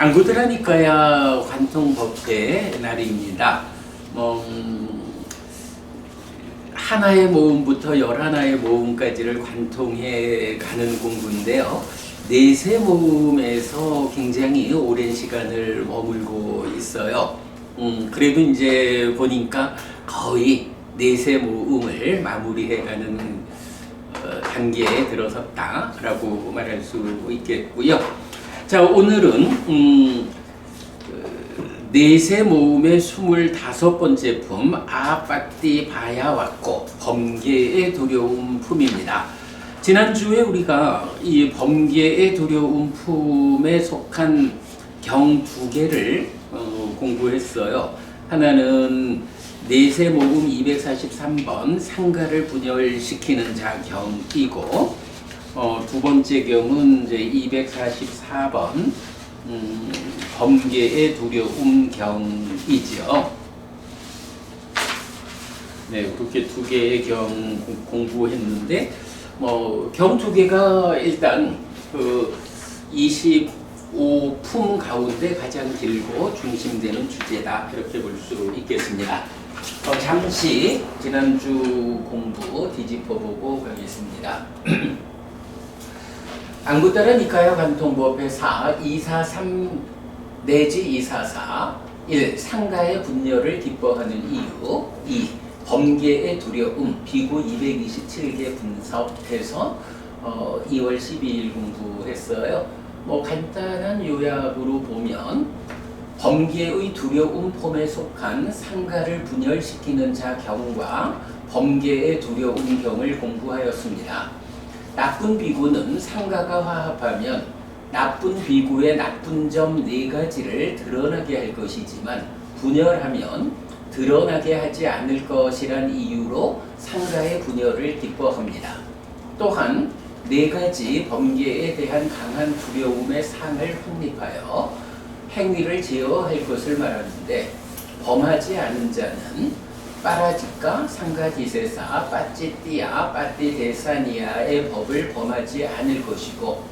안구들하니까야 관통법회 날입니다. 하나의 모음부터 11하나의 모음까지를 관통해 가는 공부인데요. 넷의 모음에서 굉장히 오랜 시간을 머물고 있어요. 그래도 이제 보니까 거의 넷의 모음을 마무리해가는 단계에 들어섰다라고 말할 수 있겠고요. 자, 오늘은 넷의 모음의 25번째 품 아빠띠 바야왔고 범계의 두려움 품입니다. 지난주에 우리가 이 범계의 두려움 품에 속한 경 2개를 공부했어요. 하나는 넷의 모음 243번 상가를 분열시키는 자경이고, 두 번째 경은 이제 244번 범계의 두려움 경이죠. 네, 그렇게 2개의 경 공부했는데, 경 2개가 일단 그 25품 가운데 가장 길고 중심되는 주제다, 이렇게 볼 수 있겠습니다. 잠시 지난주 공부 뒤집어보고 가겠습니다. 안구따라 니카야 관통법의 4, 243 내지 244 1. 상가의 분열을 기뻐하는 이유 2. 범계의 두려움 비구 227개 분석해서 2월 12일 공부했어요. 간단한 요약으로 보면 범계의 두려움 폼에 속한 상가를 분열시키는 자 경과 범계의 두려움 경을 공부하였습니다. 나쁜 비구는 상가가 화합하면 나쁜 비구의 나쁜 점 4가지를 드러나게 할 것이지만 분열하면 드러나게 하지 않을 것이란 이유로 상가의 분열을 기뻐합니다. 또한 4가지 범계에 대한 강한 두려움의 상을 확립하여 행위를 제어할 것을 말하는데, 범하지 않은 자는 빠라지까 상가디세사 빠찌띠아 빠띠데사니아의 법을 범하지 않을 것이고,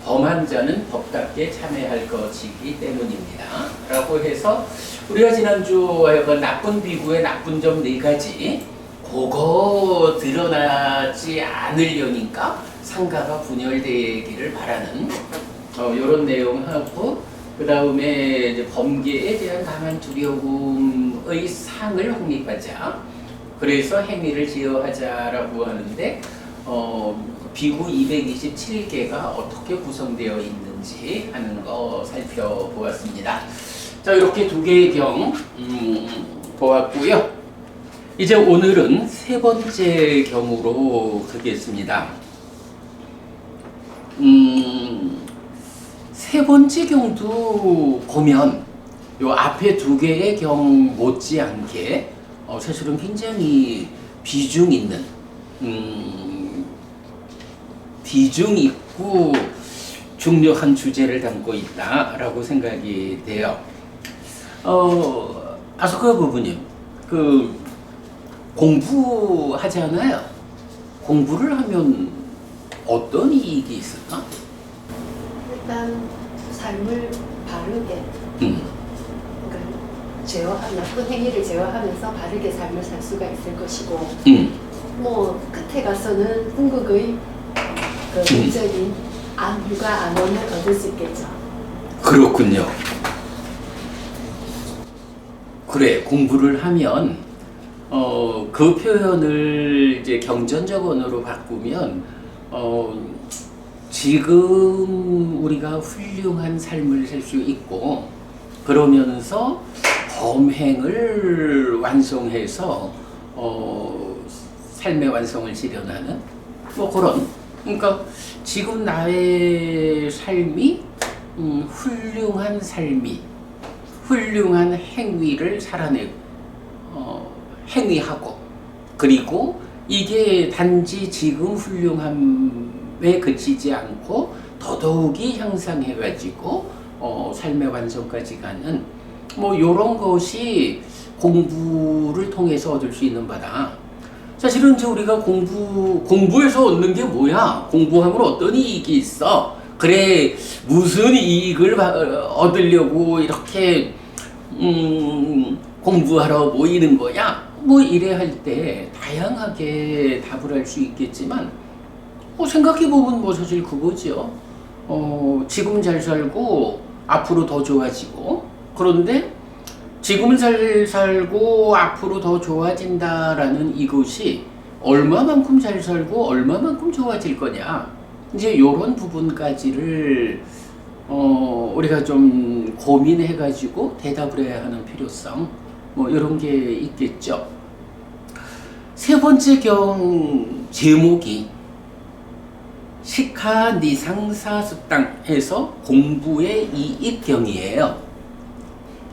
범한 자는 법답게 참회할 것이기 때문입니다. 라고 해서 우리가 지난주 하여간 나쁜 비구의 나쁜 점 4가지 그거 드러나지 않으려니까 상가가 분열되기를 바라는 이런 내용하고, 그 다음에 이제 범계에 대한 강한 두려움의 상을 확립하자. 그래서 행위를 제어하자라고 하는데, 비구 227개가 어떻게 구성되어 있는지 하는 거 살펴보았습니다. 자, 이렇게 2개의 경 보았고요. 이제 오늘은 3번째 경으로 가겠습니다. 3번째 경도 보면 요 앞에 2개의 경 못지않게 사실은 굉장히 비중 있고 중요한 주제를 담고 있다라고 생각이 돼요. 아소카 부부님, 그 공부하잖아요. 공부를 하면 어떤 이익이 있을까? 일단 삶을 바르게, 그러니까 나쁜 행위를 제어하면서 바르게 삶을 살 수가 있을 것이고, 끝에 가서는 궁극의 문적인 휴가 안원을 얻을 수 있겠죠. 그렇군요. 그래, 공부를 하면 그 표현을 이제 경전적 언어로 바꾸면 지금 우리가 훌륭한 삶을 살 수 있고, 그러면서 범행을 완성해서 삶의 완성을 실현하는 그런, 그러니까 지금 나의 삶이 훌륭한 삶이 훌륭한 행위를 행위하고, 그리고 이게 단지 지금 훌륭함에 그치지 않고 더더욱이 향상해가지고 삶의 완성까지 가는 요런 것이 공부를 통해서 얻을 수 있는 바다. 사실은 이제 우리가 공부에서 얻는 게 뭐야? 공부하면 어떤 이익이 있어? 그래 무슨 이익을 얻으려고 이렇게 공부하러 모이는 거야? 뭐 이래 할 때 다양하게 답을 할 수 있겠지만 생각해보면 뭐 사실 그거죠. 지금 잘 살고 앞으로 더 좋아지고, 그런데 지금 잘 살고 앞으로 더 좋아진다라는 이것이 얼마만큼 잘 살고 얼마만큼 좋아질 거냐, 이제 요런 부분까지를 우리가 좀 고민해가지고 대답을 해야 하는 필요성, 뭐 이런 게 있겠죠. 세 번째 경 제목이 식하니상사습당에서 공부의 이익경이에요.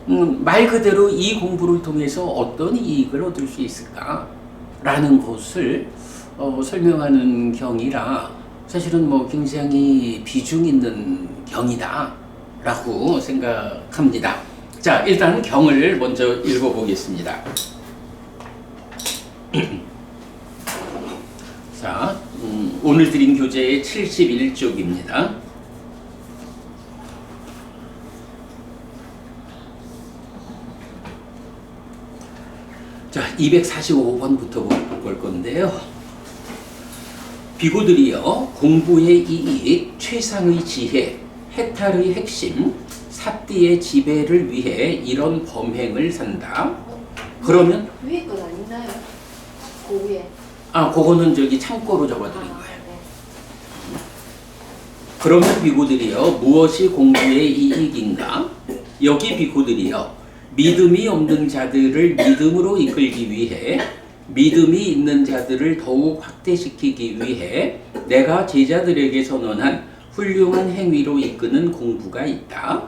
말 그대로 이 공부를 통해서 어떤 이익을 얻을 수 있을까라는 것을 설명하는 경이라 사실은 뭐 굉장히 비중 있는 경이다라고 생각합니다. 자, 일단 경을 먼저 읽어보겠습니다. 자, 오늘 드린 교재의 71쪽입니다. 자, 245번부터 볼 건데요. 비구들이여, 공부의 이익, 최상의 지혜, 해탈의 핵심, 삿디의 지배를 위해 이런 범행을 산다. 그러면 위에 건 아니나요? 그 위에. 그거는 저기 참고로 적어드린 거예요. 그러면 비구들이여, 무엇이 공부의 이익인가? 여기 비구들이여, 믿음이 없는 자들을 믿음으로 이끌기 위해, 믿음이 있는 자들을 더욱 확대시키기 위해 내가 제자들에게 선언한 훌륭한 행위로 이끄는 공부가 있다.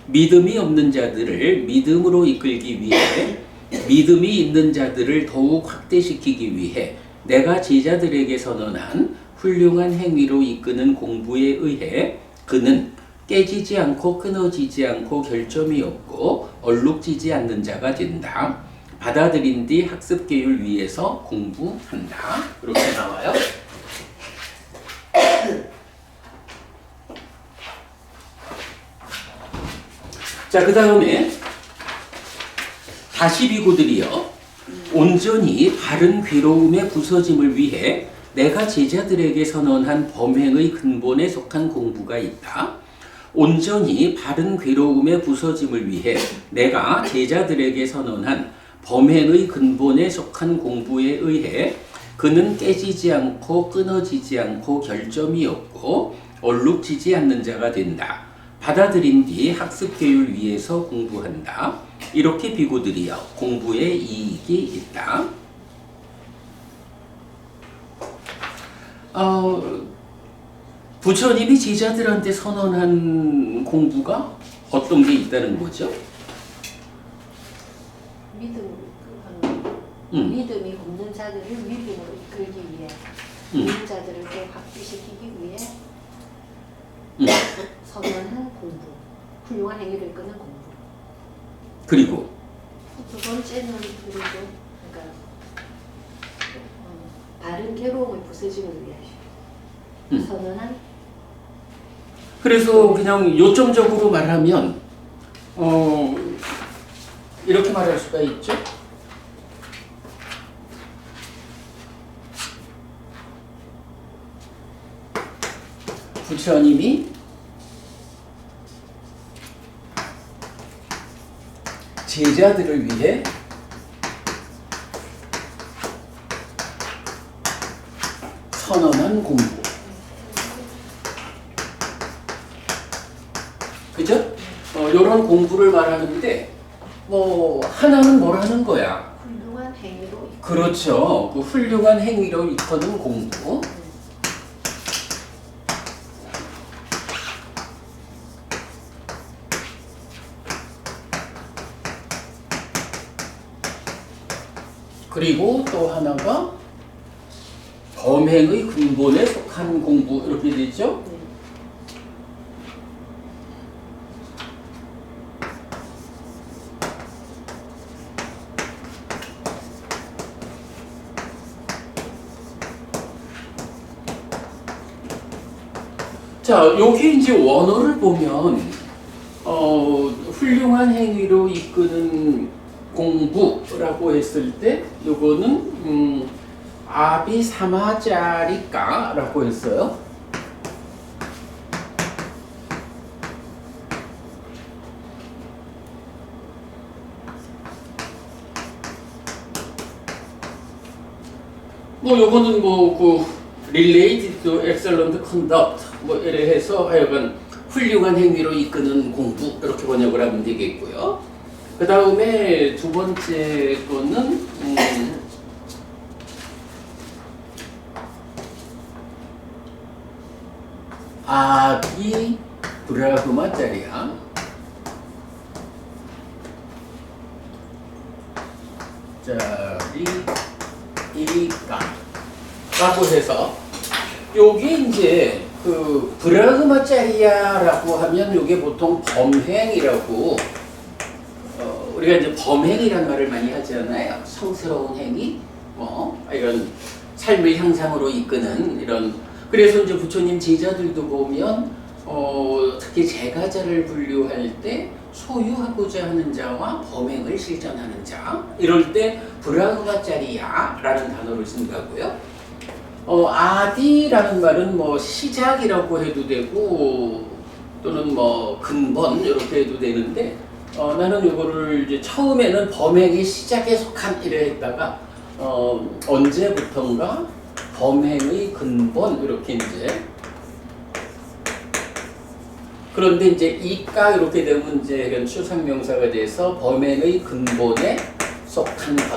믿음이 없는 자들을 믿음으로 이끌기 위해, 믿음이 있는 자들을 더욱 확대시키기 위해 내가 제자들에게 선언한 훌륭한 행위로 이끄는 공부에 의해 그는 깨지지 않고 끊어지지 않고 결점이 없고 얼룩지지 않는 자가 된다. 받아들인 뒤 학습 계율 위에서 공부한다. 이렇게 나와요. 자, 그 다음에 다시 비구들이여, 온전히 바른 괴로움의 부서짐을 위해 내가 제자들에게 선언한 범행의 근본에 속한 공부가 있다. 온전히 바른 괴로움의 부서짐을 위해 내가 제자들에게 선언한 범행의 근본에 속한 공부에 의해 그는 깨지지 않고 끊어지지 않고 결점이 없고 얼룩지지 않는 자가 된다. 받아들인 뒤 학습 계율 위에서 공부한다. 이렇게 비구들이여, 공부에 이익이 있다. 부처님이 제자들한테 선언한 공부가 어떤 게 있다는 거죠? 믿음이 없는 자들을 믿음으로 이끌기 위해, 믿는 자들을 또 확대시키기 위해 선언한 공부, 훌륭한 행위를 이끄는 공부. 그리고 두 번째는 그리고 그러니까 바른 괴로움의 부서짐을 위해 선언한. 그래서 그냥 요점적으로 말하면 이렇게 말할 수가 있죠. 부처님이 제자들을 위해 선언한 공부. 그죠? 이런 공부를 말하는데 하나는 뭐라는 거야? 훌륭한 행위로. 그렇죠. 그 훌륭한 행위로 이끄는 공부. 그리고 또 하나가 범행의 근본에 속한 공부, 이렇게 되죠. 자, 여기 이제 원어를 보면 훌륭한 행위로 이끄는 공부라고 했을 때 요거는 아비사마자리까라고 했어요. 뭐 요거는 뭐 related to excellent conduct 뭐 이래 해서 하여간 훌륭한 행위로 이끄는 공부 이렇게 번역을 하면 되겠고요. 그 다음에 두 번째 거는 아기 브라흐마짜리야. 라고 해서 요게 이제 그 브라흐마짜리야라고 하면 요게 보통 범행이라고 우리가 이제 범행이란 말을 많이 하잖아요. 성스러운 행위, 뭐 이런 삶을 향상으로 이끄는 이런. 그래서 이제 부처님 제자들도 보면 특히 제가자를 분류할 때 소유하고자 하는 자와 범행을 실천하는 자 이럴 때 브라흐마짜리야라는 단어를 쓴다고요. 아디라는 말은 뭐 시작이라고 해도 되고 또는 뭐 근본 이렇게 해도 되는데 나는 이거를 이제 처음에는 범행의 시작에 속한 이래 했다가 언제부턴가 범행의 근본 이렇게 이제 그런데 이제 이까 이렇게 되면 이제 이런 추상명사가 돼서 범행의 근본에 속한 것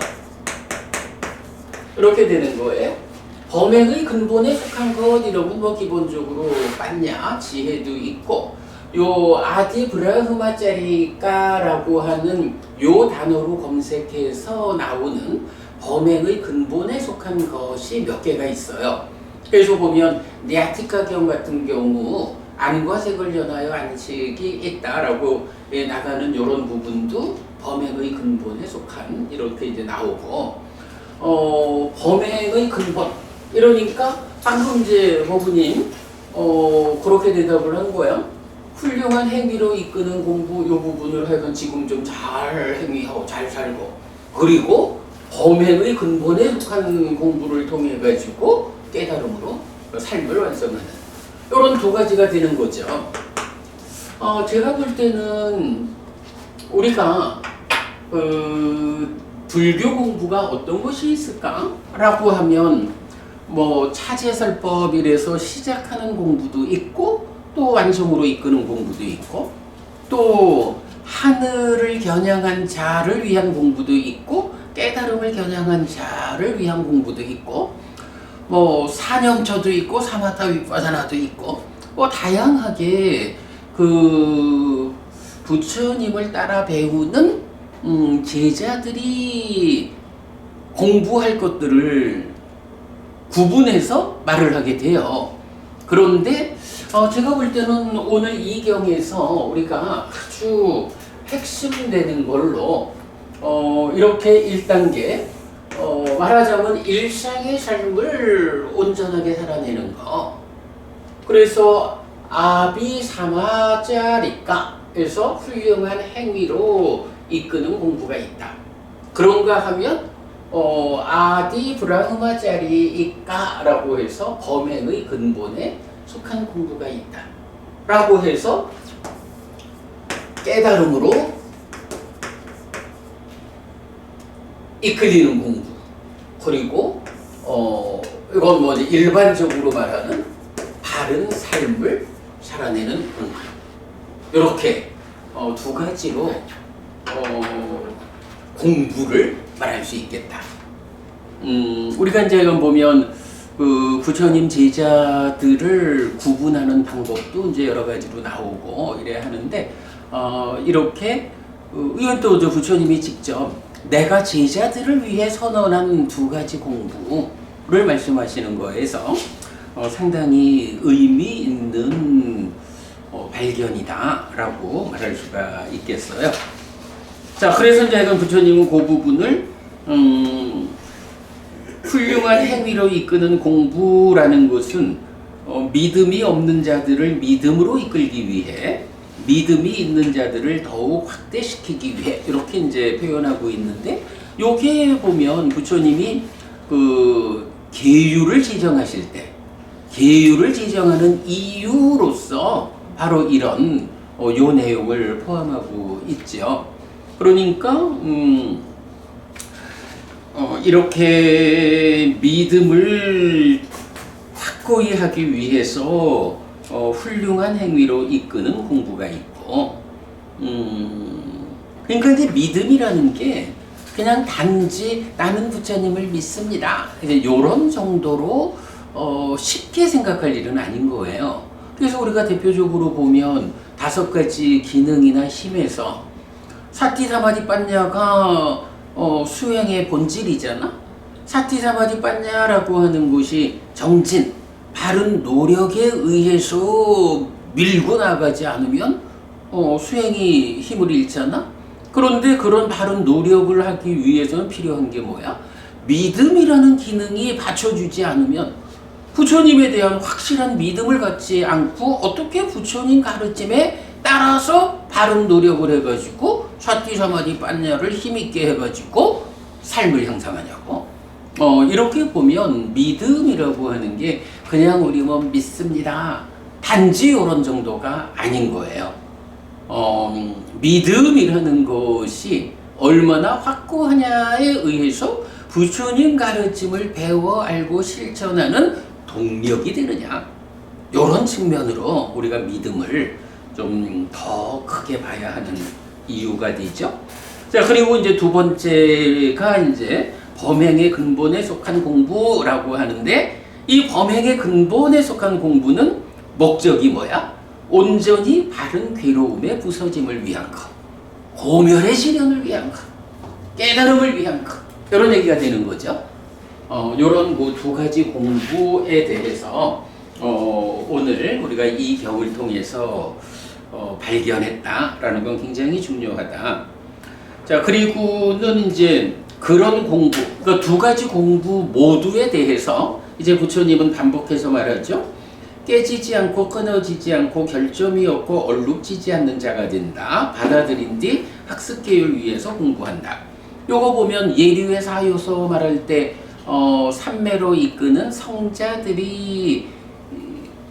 이렇게 되는 거예요. 범행의 근본에 속한 것 이러면 뭐 기본적으로 빠냐 지혜도 있고 요 아디 브라흐마짜리까라고 하는 요 단어로 검색해서 나오는 범행의 근본에 속한 것이 몇 개가 있어요. 그래서 보면 니아티카경 같은 경우 안과 색을 연하여 안식이 있다라고 나가는 이런 부분도 범행의 근본에 속한 이렇게 이제 나오고 범행의 근본 이러니까 방금 이제 모부님 그렇게 대답을 한 거야. 훌륭한 행위로 이끄는 공부 요 부분을 하여간 지금 좀 잘 행위하고 잘 살고 그리고 범행의 근본에 속한 공부를 통해 가지고 깨달음으로 삶을 완성하는 이런 두 가지가 되는 거죠. 제가 볼 때는 우리가 불교 공부가 어떤 것이 있을까라고 하면 뭐 차제설법이라서 시작하는 공부도 있고 또 완성으로 이끄는 공부도 있고 또 하늘을 겨냥한 자를 위한 공부도 있고 깨달음을 겨냥한 자를 위한 공부도 있고 뭐 사념처도 있고 사마타 위파사나도 있고 뭐 다양하게 그 부처님을 따라 배우는 제자들이 공부할 것들을 구분해서 말을 하게 돼요. 그런데 제가 볼 때는 오늘 이 경에서 우리가 아주 핵심되는 걸로 이렇게 1단계 말하자면 일상의 삶을 온전하게 살아내는 거. 그래서 아비사마자리까에서 훌륭한 행위로 이끄는 공부가 있다. 그런가 하면 아디 브라흐마짜리이까라고 해서 범행의 근본에 속한 공부가 있다. 라고 해서 깨달음으로 이끌리는 공부. 그리고 이건 뭐 일반적으로 말하는 바른 삶을 살아내는 공부. 이렇게 두 가지로 공부를 말할 수 있겠다. 우리가 이제 보면 그 부처님 제자들을 구분하는 방법도 이제 여러 가지로 나오고 이래 하는데 이렇게 이건 또 부처님이 직접 내가 제자들을 위해 선언한 두 가지 공부를 말씀하시는 거에서 상당히 의미 있는 발견이다라고 말할 수가 있겠어요. 자, 그래서 이제 부처님은 그 부분을 훌륭한 행위로 이끄는 공부라는 것은 믿음이 없는 자들을 믿음으로 이끌기 위해 믿음이 있는 자들을 더욱 확대시키기 위해 이렇게 이제 표현하고 있는데 여기에 보면 부처님이 그 계율을 지정하실 때 계율을 지정하는 이유로서 바로 이런 요 내용을 포함하고 있죠. 그러니까 이렇게 믿음을 확고히 하기 위해서 훌륭한 행위로 이끄는 공부가 있고, 그러니까 이제 믿음이라는 게 그냥 단지 나는 부처님을 믿습니다. 이제 이런 정도로 쉽게 생각할 일은 아닌 거예요. 그래서 우리가 대표적으로 보면 5가지 기능이나 힘에서 사티사마디빠냐가 수행의 본질이잖아. 사티사마디빠냐라고 하는 것이 정진, 바른 노력에 의해서 밀고 나가지 않으면 수행이 힘을 잃잖아. 그런데 그런 바른 노력을 하기 위해서는 필요한 게 뭐야? 믿음이라는 기능이 받쳐주지 않으면 부처님에 대한 확실한 믿음을 갖지 않고 어떻게 부처님 가르침에 따라서 바른 노력을 해가지고 사티사마디 빠냐를 힘있게 해가지고 삶을 향상하냐고. 이렇게 보면 믿음이라고 하는 게 그냥 우리 뭐 믿습니다 단지 이런 정도가 아닌 거예요. 믿음이라는 것이 얼마나 확고하냐에 의해서 부처님 가르침을 배워 알고 실천하는 동력이 되느냐, 이런 측면으로 우리가 믿음을 좀 더 크게 봐야 하는 이유가 되죠. 자, 그리고 이제 두 번째가 이제 범행의 근본에 속한 공부라고 하는데, 이 범행의 근본에 속한 공부는 목적이 뭐야? 온전히 바른 괴로움의 부서짐을 위한 것, 고멸의 실현을 위한 것, 깨달음을 위한 것, 이런 얘기가 되는 거죠. 이런 그 2가지 공부에 대해서 오늘 우리가 이 경을 통해서 발견했다라는 건 굉장히 중요하다. 자, 그리고는 이제 그런 공부, 그러니까 2가지 공부 모두에 대해서 이제 부처님은 반복해서 말하죠. 깨지지 않고 끊어지지 않고 결점이 없고 얼룩지지 않는 자가 된다. 받아들인 뒤 학습 계율 위해서 공부한다. 요거 보면 예류의 4요소 말할 때 삼매로 이끄는 성자들이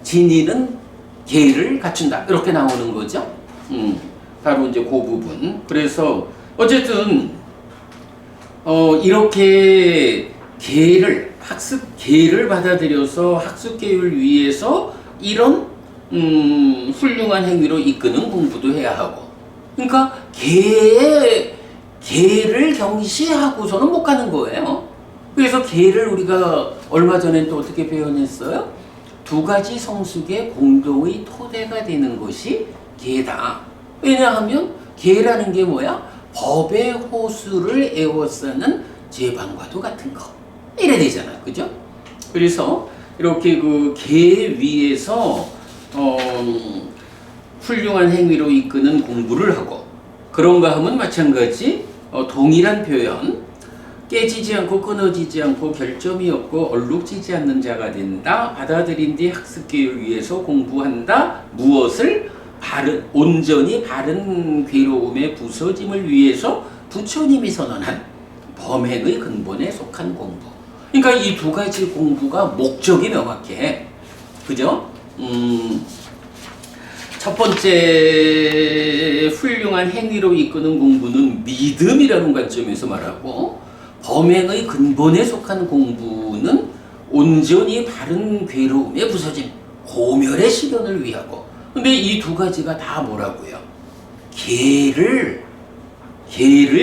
지니는 계를 갖춘다. 이렇게 나오는 거죠. 바로 이제 그 부분. 그래서 어쨌든 이렇게 학습 계를 받아들여서 학습 계율 위해서 이런 훌륭한 행위로 이끄는 공부도 해야 하고, 그러니까 계를 경시하고서는 못 가는 거예요. 그래서 계를 우리가 얼마 전에 또 어떻게 표현했어요? 2가지 성숙의 공동의 토대가 되는 것이 계다. 왜냐하면 계라는 게 뭐야? 법의 호수를 에워싸는 제방과도 같은 거. 이래 되잖아. 그죠? 그래서 이렇게 그 계 위에서 훌륭한 행위로 이끄는 공부를 하고, 그런가 하면 마찬가지 동일한 표현, 깨지지 않고 끊어지지 않고 결점이 없고 얼룩지지 않는 자가 된다. 받아들인 뒤 학습 계율 위해서 공부한다. 무엇을? 온전히 바른 괴로움의 부서짐을 위해서 부처님이 선언한 범행의 근본에 속한 공부. 그러니까 이 2가지 공부가 목적이 명확해. 그죠? 첫 번째 훌륭한 행위로 이끄는 공부는 믿음이라는 관점에서 말하고, 범행의 근본에 속한 공부는 온전히 바른 괴로움의 부서짐, 고멸의 실현을 위하고. 근데 이 2가지가 다 뭐라고요? 계를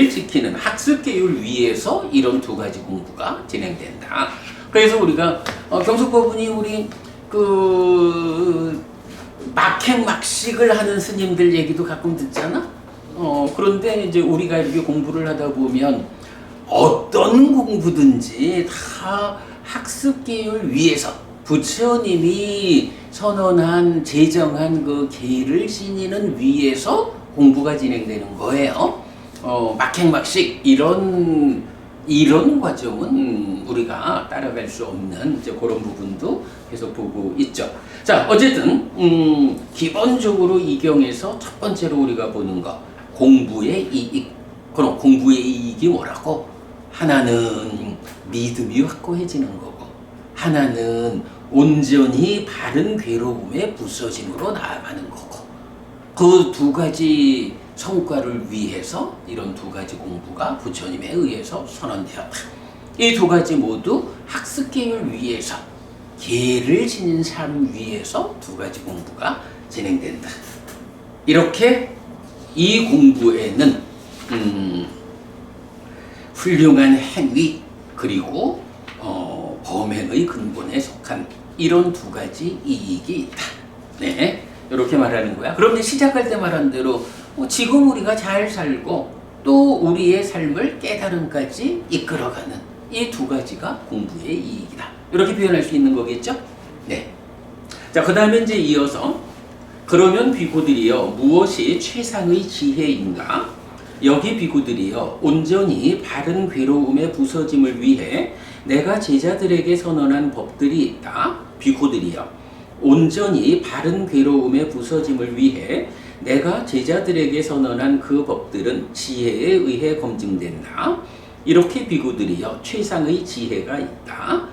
지키는 학습 계율 위에서 이런 2가지 공부가 진행된다. 그래서 우리가 경숙법문이 우리 막행막식을 하는 스님들 얘기도 가끔 듣잖아. 그런데 이제 우리가 이렇게 공부를 하다 보면 어떤 공부든지 다 학습 계율 위에서 부처님이 선언한 제정한 그 계를 지니는 위에서 공부가 진행되는 거예요. 막행막식 이런 과정은 우리가 따라갈 수 없는 이제 그런 부분도 계속 보고 있죠. 자, 어쨌든 기본적으로 이 경에서 첫 번째로 우리가 보는 거 공부의 이익. 그럼 공부의 이익이 뭐라고? 하나는 믿음이 확고해지는 거고, 하나는 온전히 바른 괴로움의 부서짐으로 나아가는 거고, 그 두 가지 성과를 위해서 이런 두 가지 공부가 부처님에 의해서 선언되었다. 이 두 가지 모두 학습계를 위해서, 계를 지닌 삶 위해서 두 가지 공부가 진행된다. 이렇게 이 공부에는 훌륭한 행위 그리고 범행의 근본에 속한 이런 두 가지 이익이 있다. 네, 이렇게 말하는 거야. 그런데 시작할 때 말한 대로 지금 우리가 잘 살고 또 우리의 삶을 깨달음까지 이끌어가는 이 두 가지가 공부의 이익이다. 이렇게 표현할 수 있는 거겠죠? 네. 자, 그 다음에 이제 이어서 그러면 비구들이여 무엇이 최상의 지혜인가? 여기 비구들이여 온전히 바른 괴로움의 부서짐을 위해 내가 제자들에게 선언한 법들이 있다. 비구들이여 온전히 바른 괴로움의 부서짐을 위해 내가 제자들에게 선언한 그 법들은 지혜에 의해 검증된다. 이렇게 비구들이여 최상의 지혜가 있다.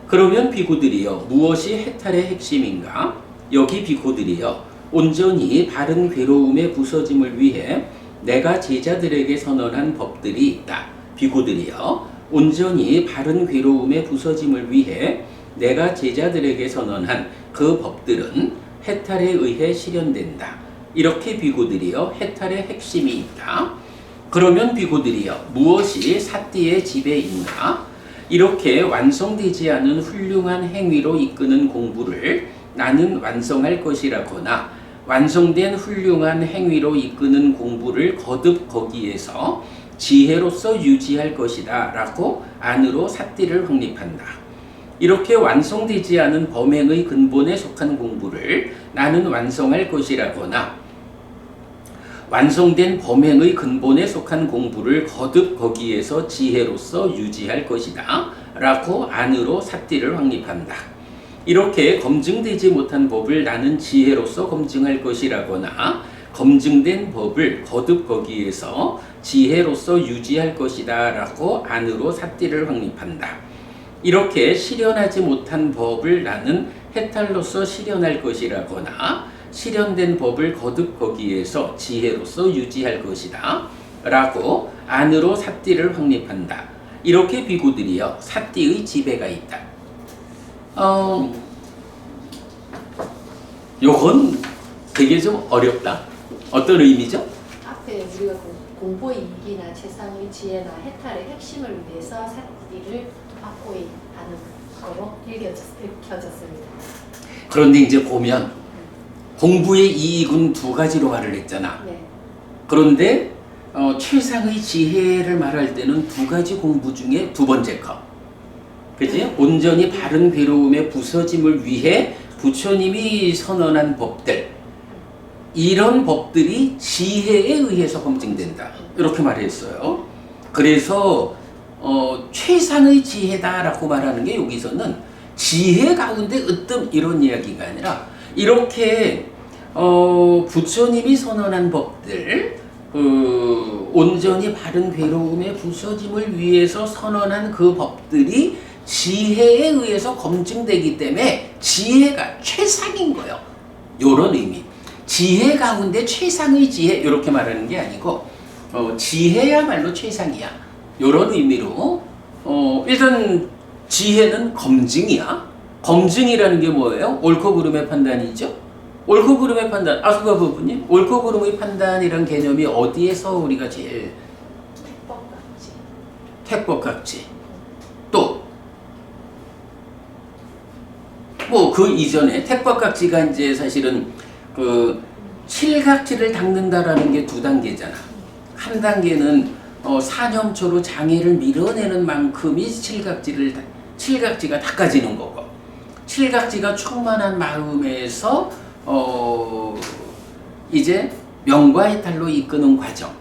그러면 비구들이여 무엇이 해탈의 핵심인가? 여기 비구들이여 온전히 바른 괴로움의 부서짐을 위해 내가 제자들에게 선언한 법들이 있다. 비구들이여 온전히 바른 괴로움의 부서짐을 위해 내가 제자들에게 선언한 그 법들은 해탈에 의해 실현된다. 이렇게 비구들이여 해탈의 핵심이 있다. 그러면 비구들이여 무엇이 사띠의 지배인가? 이렇게 완성되지 않은 훌륭한 행위로 이끄는 공부를 나는 완성할 것이라거나 완성된 훌륭한 행위로 이끄는 공부를 거듭 거기에서 지혜로서 유지할 것이다 라고 안으로 사띠를 확립한다. 이렇게 완성되지 않은 범행의 근본에 속한 공부를 나는 완성할 것이라거나 완성된 범행의 근본에 속한 공부를 거듭 거기에서 지혜로서 유지할 것이다 라고 안으로 사띠를 확립한다. 이렇게 검증되지 못한 법을 나는 지혜로서 검증할 것이라거나 검증된 법을 거듭 거기에서 지혜로서 유지할 것이다 라고 안으로 사띠를 확립한다. 이렇게 실현하지 못한 법을 나는 해탈로서 실현할 것이라거나 실현된 법을 거듭 거기에서 지혜로서 유지할 것이다 라고 안으로 사띠를 확립한다. 이렇게 비구들이여 사띠의 지배가 있다. 요건 되게 좀 어렵다. 어떤 의미죠? 앞에 우리가 공부의 이익이나 최상의 지혜나 해탈의 핵심을 위해서 사띠를 확고히 하는 거로 읽혀졌습니다. 그런데 이제 보면 공부의 이익은 두 가지로 말을 했잖아. 네. 그런데 최상의 지혜를 말할 때는 두 가지 공부 중에 두 번째 거. 그치? 온전히 바른 괴로움의 부서짐을 위해 부처님이 선언한 법들, 이런 법들이 지혜에 의해서 검증된다. 이렇게 말했어요. 그래서 최상의 지혜다라고 말하는 게 여기서는 지혜 가운데 으뜸 이런 이야기가 아니라 이렇게 부처님이 선언한 법들, 온전히 바른 괴로움의 부서짐을 위해서 선언한 그 법들이 지혜에 의해서 검증되기 때문에 지혜가 최상인 거예요. 요런 의미. 지혜 가운데 최상의 지혜 이렇게 말하는 게 아니고 지혜야말로 최상이야. 요런 의미로 일단 지혜는 검증이야. 검증이라는 게 뭐예요? 옳고 그름의 판단이죠. 옳고 그름의 판단. 아수가 부부님, 옳고 그름의 판단이란 개념이 어디에서 우리가 제일 택법각지. 택법각지. 또 뭐 그 이전에 택법각지가 이제 사실은 그 칠각지를 닦는다라는 게 두 단계잖아. 한 단계는 사념초로 장애를 밀어내는 만큼이 칠각지가 닦아지는 거고, 칠각지가 충만한 마음에서 이제 명과해탈로 이끄는 과정,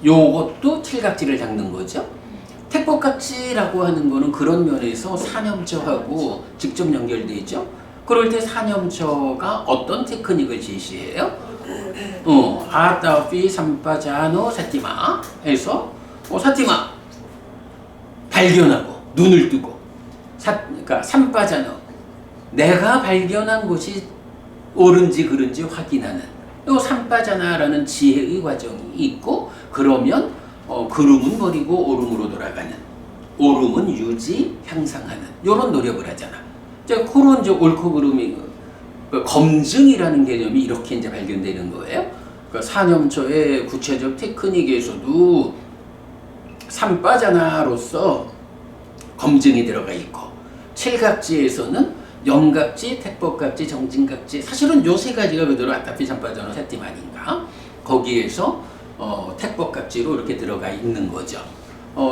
요것도 칠각지를 닦는 거죠. 택법각지라고 하는 거는 그런 면에서 사념초하고 직접 연결되어 있죠. 그럴 때 사념처가 어떤 테크닉을 제시해요? 아따피 삼빠자노 사티마 해서 사티마 발견하고 눈을 뜨고 그러니까 삼빠자노 내가 발견한 것이 옳은지 그른지 확인하는 요 삼빠자나라는 지혜의 과정이 있고 그러면 그름은 버리고 오름으로 돌아가는 오름은 유지 향상하는 요런 노력을 하잖아. 이제 그런 이제 옳고 그름이 검증이라는 개념이 이렇게 이제 발견되는 거예요. 그러니까 사념처의 구체적 테크닉에서도 삼빠자나로서 검증이 들어가 있고 칠각지에서는 영각지, 택법각지, 정진각지 사실은 요 세 가지가 그대로 아타피 삼빠자노 세팀 아닌가 거기에서 택법각지로 이렇게 들어가 있는 거죠.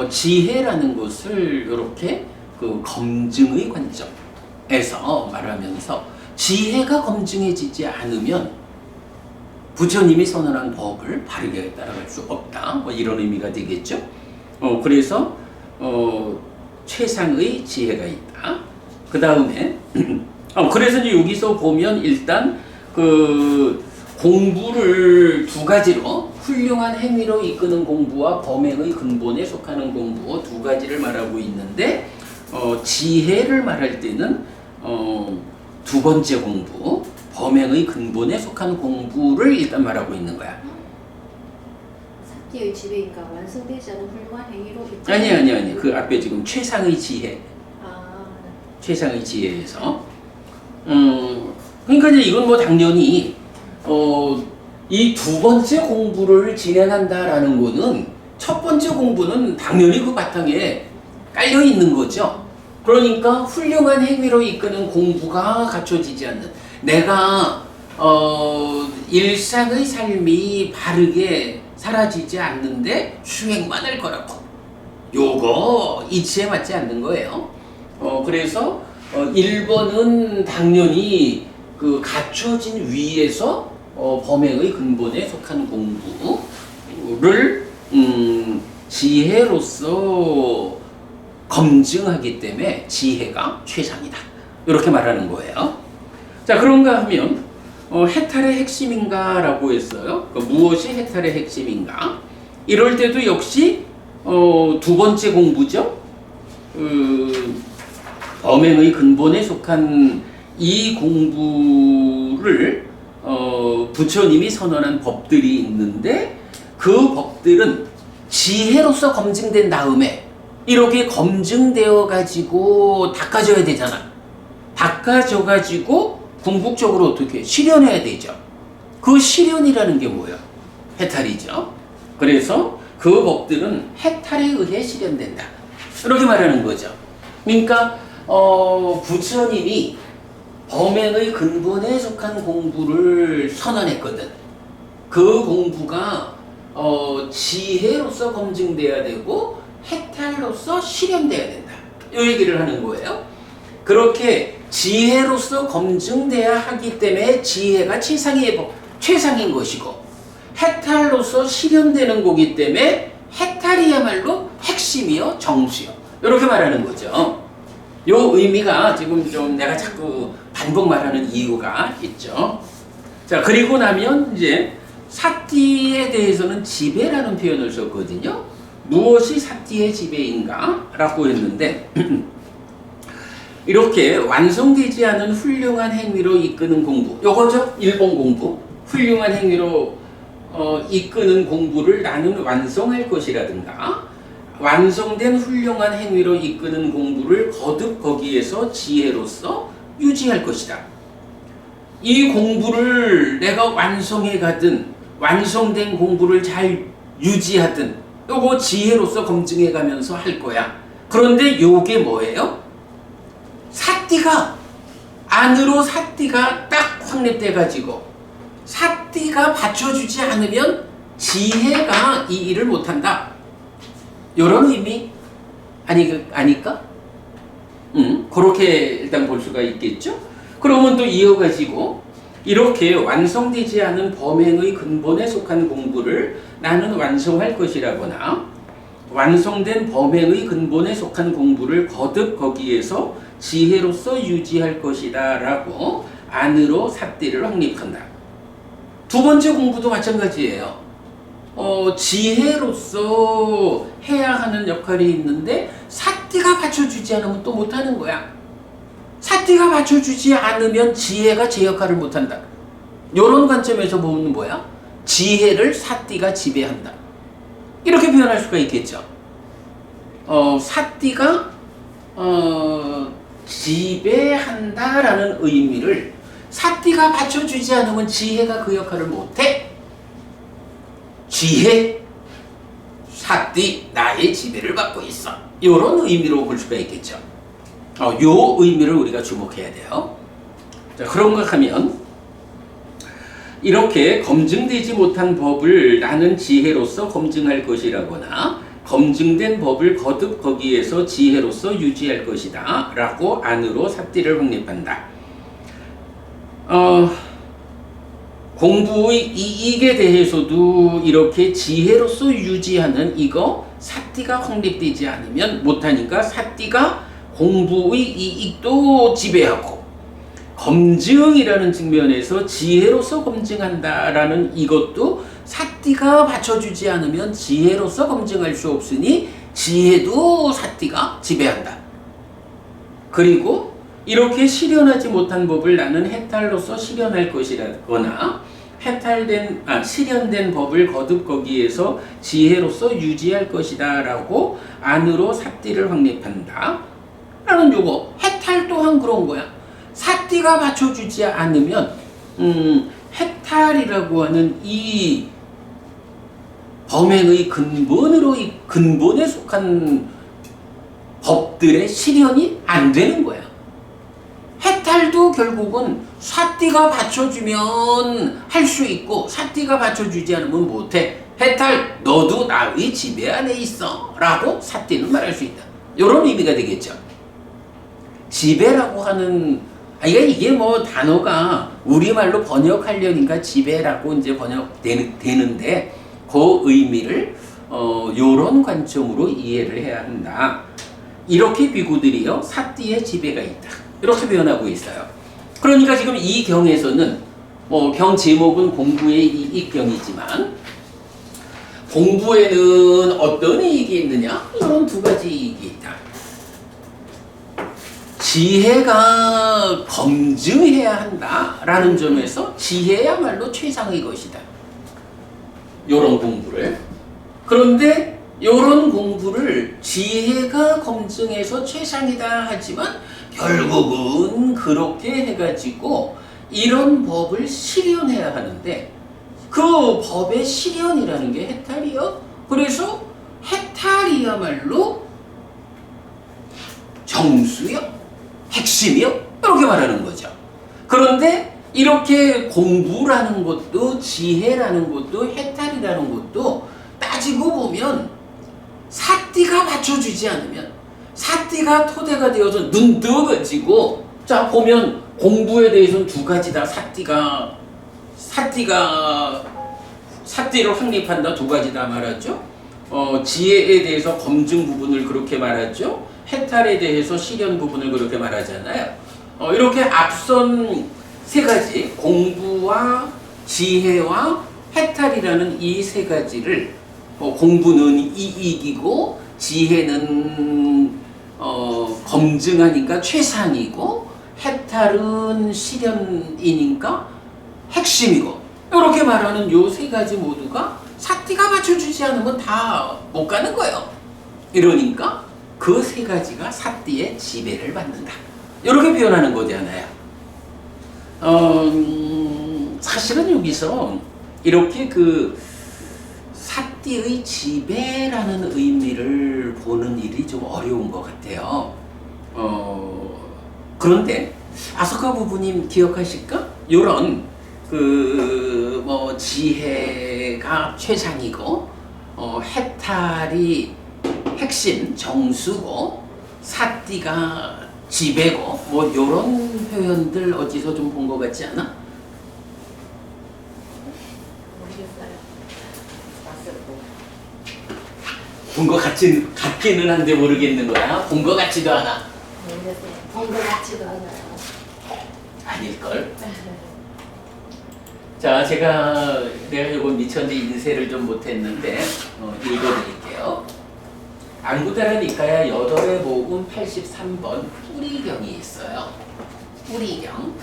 지혜라는 것을 이렇게 그 검증의 관점에서 말하면서 지혜가 검증해지지 않으면 부처님이 선언한 법을 바르게 따라갈 수 없다. 뭐 이런 의미가 되겠죠. 그래서 최상의 지혜가 있다. 그 다음에 그래서 이제 여기서 보면 일단 그 공부를 두 가지로 훌륭한 행위로 이끄는 공부와 범행의 근본에 속하는 공부 두 가지를 말하고 있는데 지혜를 말할 때는 두 번째 공부 범행의 근본에 속한 공부를 일단 말하고 있는 거야. 사티의 지배인가 완성되지 않은 훌륭한 행위로 아니 그 앞에 지금 최상의 지혜 아, 최상의 지혜에서 그러니까 이제 이건 뭐 당연히 이 두 번째 공부를 진행한다라는 거는 첫 번째 공부는 당연히 그 바탕에 깔려 있는 거죠. 그러니까 훌륭한 행위로 이끄는 공부가 갖춰지지 않는 내가 일상의 삶이 바르게 사라지지 않는데 수행만 할 거라고 요거 이치에 맞지 않는 거예요. 그래서 1번은 당연히 그 갖춰진 위에서 범행의 근본에 속한 공부를 지혜로서 검증하기 때문에 지혜가 최상이다. 이렇게 말하는 거예요. 자, 그런가 하면 해탈의 핵심인가 라고 했어요. 무엇이 해탈의 핵심인가? 이럴 때도 역시 두 번째 공부죠. 범행의 근본에 속한 이 공부를 부처님이 선언한 법들이 있는데 그 법들은 지혜로서 검증된 다음에 이렇게 검증되어 가지고 닦아져야 되잖아. 닦아져 가지고 궁극적으로 어떻게 실현해야 되죠. 그 실현이라는 게 뭐예요? 해탈이죠. 그래서 그 법들은 해탈에 의해 실현된다. 이렇게 말하는 거죠. 그러니까 부처님이 범행의 근본에 속한 공부를 선언했거든. 그 공부가 지혜로서 검증돼야 되고 해탈로서 실현돼야 된다. 이 얘기를 하는 거예요. 그렇게 지혜로서 검증돼야 하기 때문에 지혜가 최상인 것이고 해탈로서 실현되는 거기 때문에 해탈이야말로 핵심이요 정수요. 이렇게 말하는 거죠. 요 의미가 지금 좀 내가 자꾸 반복 말하는 이유가 있죠. 자, 그리고 나면 이제 사띠에 대해서는 지배라는 표현을 썼거든요. 무엇이 사띠의 지배인가? 라고 했는데 이렇게 완성되지 않은 훌륭한 행위로 이끄는 공부 요거죠. 1번 공부 훌륭한 행위로 이끄는 공부를 나는 완성할 것이라든가 완성된 훌륭한 행위로 이끄는 공부를 거듭 거기에서 지혜로서 유지할 것이다. 이 공부를 내가 완성해 가든 완성된 공부를 잘 유지하든 요거 지혜로서 검증해 가면서 할 거야. 그런데 요게 뭐예요? 사띠가 안으로 사띠가 딱 확립돼 가지고 사띠가 받쳐주지 않으면 지혜가 이 일을 못한다. 이런 의미 아닐까? 그렇게 일단 볼 수가 있겠죠. 그러면 또 이어가지고 이렇게 완성되지 않은 범행의 근본에 속한 공부를 나는 완성할 것이라거나 완성된 범행의 근본에 속한 공부를 거듭 거기에서 지혜로서 유지할 것이다 라고 안으로 삿띠를 확립한다. 두 번째 공부도 마찬가지예요. 지혜로서 해야 하는 역할이 있는데 삿띠가 받쳐주지 않으면 또 못하는 거야. 삿띠가 받쳐주지 않으면 지혜가 제 역할을 못한다. 이런 관점에서 보면 뭐야? 지혜를 삿띠가 지배한다. 이렇게 표현할 수가 있겠죠. 삿띠가 지배한다라는 의미를 삿띠가 받쳐주지 않으면 지혜가 그 역할을 못해. 지혜, 삿띠, 나의 지배를 받고 있어. 이런 의미로 볼 수가 있겠죠. 요 의미를 우리가 주목해야 돼요. 자, 그런가 하면 이렇게 검증되지 못한 법을 나는 지혜로서 검증할 것이라거나 검증된 법을 거듭 거기에서 지혜로서 유지할 것이다 라고 안으로 삿띠를 확립한다. 공부의 이익에 대해서도 이렇게 지혜로서 유지하는 이거 삿띠가 확립되지 않으면 못하니까 삿띠가 공부의 이익도 지배하고 검증이라는 측면에서 지혜로서 검증한다라는 이것도 삿띠가 받쳐주지 않으면 지혜로서 검증할 수 없으니 지혜도 삿띠가 지배한다. 그리고 이렇게 실현하지 못한 법을 나는 해탈로서 실현할 것이라거나 실현된 법을 거듭 거기에서 지혜로서 유지할 것이다 라고 안으로 삿띠를 확립한다 라는 요거 해탈 또한 그런 거야. 삿띠가 받쳐주지 않으면 해탈이라고 하는 이 범행의 근본에 속한 법들의 실현이 안 되는 거야. 해탈도 결국은 삿띠가 받쳐주면 할 수 있고 삿띠가 받쳐주지 않으면 못해. 해탈 너도 나의 지배 안에 있어 라고 삿띠는 말할 수 있다. 이런 의미가 되겠죠. 지배라고 하는 이게 뭐 단어가 우리말로 번역하려니까 지배라고 이제 번역되는데 그 의미를 요런 관점으로 이해를 해야 한다. 이렇게 비구들이요 삿띠의 지배가 있다. 이렇게 표현하고 있어요. 그러니까 지금 이 경에서는 경 제목은 공부의 이익경이지만 공부에는 어떤 이익이 있느냐? 이런 두 가지 이익이 있다. 지혜가 검증해야 한다라는 점에서 지혜야말로 최상의 것이다. 요런 공부를. 그런데 요런 공부를 지혜가 검증해서 최상이다 하지만 결국은 그렇게 해가지고 이런 법을 실현해야 하는데 그 법의 실현이라는 게 해탈이요. 그래서 해탈이야말로 정수요, 핵심이요, 이렇게 말하는 거죠. 그런데 이렇게 공부라는 것도 지혜라는 것도 해탈이라는 것도 따지고 보면 삿띠가 받쳐주지 않으면 삿띠가 토대가 되어서 눈 뜨거지고 자 보면 공부에 대해서는 두 가지다. 삿띠를 확립한다 두 가지다 말하죠. 지혜에 대해서 검증 부분을 그렇게 말하죠. 해탈에 대해서 실현 부분을 그렇게 말하잖아요. 이렇게 앞선 세 가지 공부와 지혜와 해탈이라는 이 세 가지를 공부는 이익이고 지혜는 검증하니까 최상이고 해탈은 실현이니까 핵심이고 이렇게 말하는 요 세 가지 모두가 삿띠가 받쳐주지 않으면 다 못 가는 거예요. 이러니까 그 세 가지가 삿띠의 지배를 받는다. 이렇게 표현하는 거잖아요. 사실은 여기서 이렇게 삿띠의 지배라는 의미를 보는 일이 좀 어려운 것 같아요. 그런데 아소카 부부님 기억하실까? 요런 지혜가 최상이고 해탈이 핵심 정수고 삿띠가 지배고 요런 표현들 어디서 좀 본 것 같지 않아? 본 것 같기는 한데 모르겠는 거야. 본 것 같지도 않아. 모르겠어요. 본 것 같지도 않아요. 아닐걸? 자, 내가 이거 미천지 인쇄를 좀 못했는데 읽어드릴게요. 안구다라 니카야 8회 모음 83번 뿌리경이 있어요. 뿌리경.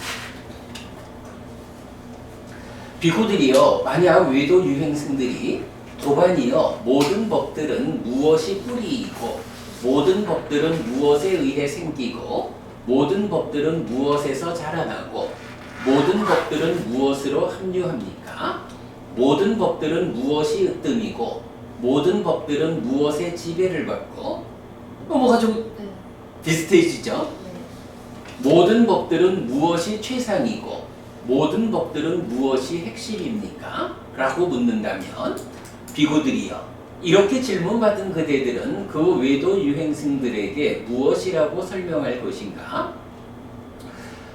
비구들이여, 만약 외도 유행승들이 도반이여 모든 법들은 무엇이 뿌리이고 모든 법들은 무엇에 의해 생기고 모든 법들은 무엇에서 자라나고 모든 법들은 무엇으로 합류합니까? 모든 법들은 무엇이 으뜸이고 모든 법들은 무엇의 지배를 받고 뭐가 좀 네. 비슷해지죠? 네. 모든 법들은 무엇이 최상이고 모든 법들은 무엇이 핵심입니까? 라고 묻는다면 비구들이여, 이렇게 질문받은 그대들은 그 외도 유행승들에게 무엇이라고 설명할 것인가?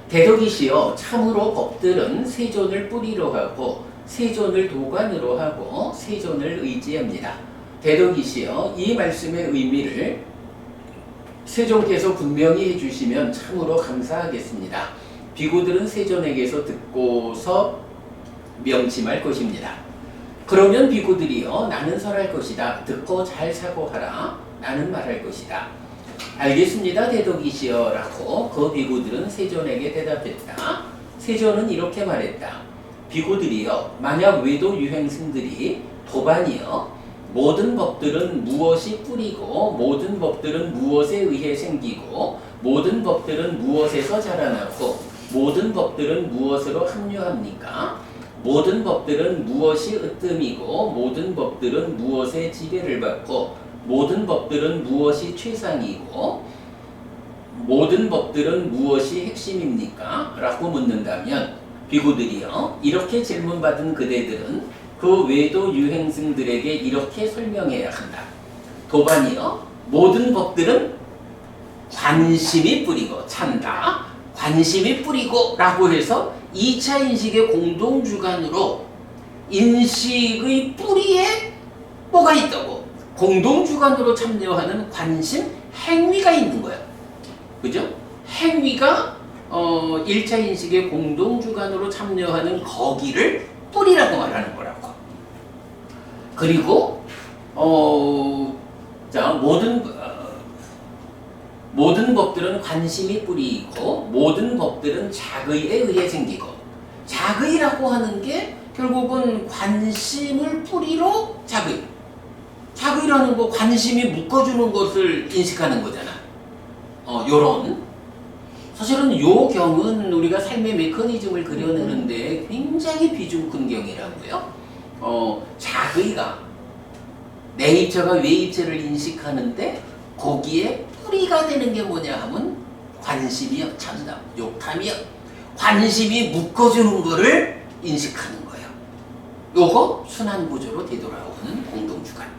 대덕이시여, 참으로 법들은 세존을 뿌리로 하고 세존을 도관으로 하고 세존을 의지합니다. 대덕이시여, 이 말씀의 의미를 세존께서 분명히 해주시면 참으로 감사하겠습니다. 비구들은 세존에게서 듣고서 명심할 것입니다. 그러면 비구들이여, 나는 설할 것이다. 듣고 잘 사고하라. 나는 말할 것이다. 알겠습니다, 대덕이시여 라고 그 비구들은 세존에게 대답했다. 세존은 이렇게 말했다. 비구들이여, 만약 외도 유행승들이 도반이여 모든 법들은 무엇이 뿌리고 모든 법들은 무엇에 의해 생기고 모든 법들은 무엇에서 자라나고 모든 법들은 무엇으로 합류합니까? 모든 법들은 무엇이 으뜸이고 모든 법들은 무엇의 지배를 받고 모든 법들은 무엇이 최상이고 모든 법들은 무엇이 핵심입니까? 라고 묻는다면 비구들이여, 이렇게 질문받은 그대들은 그 외도 유행승들에게 이렇게 설명해야 한다. 도반이여, 모든 법들은 관심이 뿌리고 찬다. 관심이 뿌리고 라고 해서 2차 인식의 공동주관으로 인식의 뿌리에 뭐가 있다고? 공동주관으로 참여하는 관심, 행위가 있는 거야. 그죠? 행위가 1차 인식의 공동주관으로 참여하는 거기를 뿌리라고 말하는 거라고. 그리고 자, 모든 법들은 관심이 뿌리이고 모든 법들은 작의에 의해 생기고, 작의라고 하는 게 결국은 관심을 뿌리로 작의. 작의라는 거 관심이 묶어주는 것을 인식하는 거잖아. 요런. 사실은 요 경은 우리가 삶의 메커니즘을 그려내는데 굉장히 비중 큰 경이라고요. 작의가 내입체가 외입체를 인식하는데 거기에 뿌리가 되는 게 뭐냐 하면 관심이요, 참담, 욕탐이요. 관심이 묶어주는 거를 인식하는 거예요. 요거 순환구조로 되돌아오는 공동주관.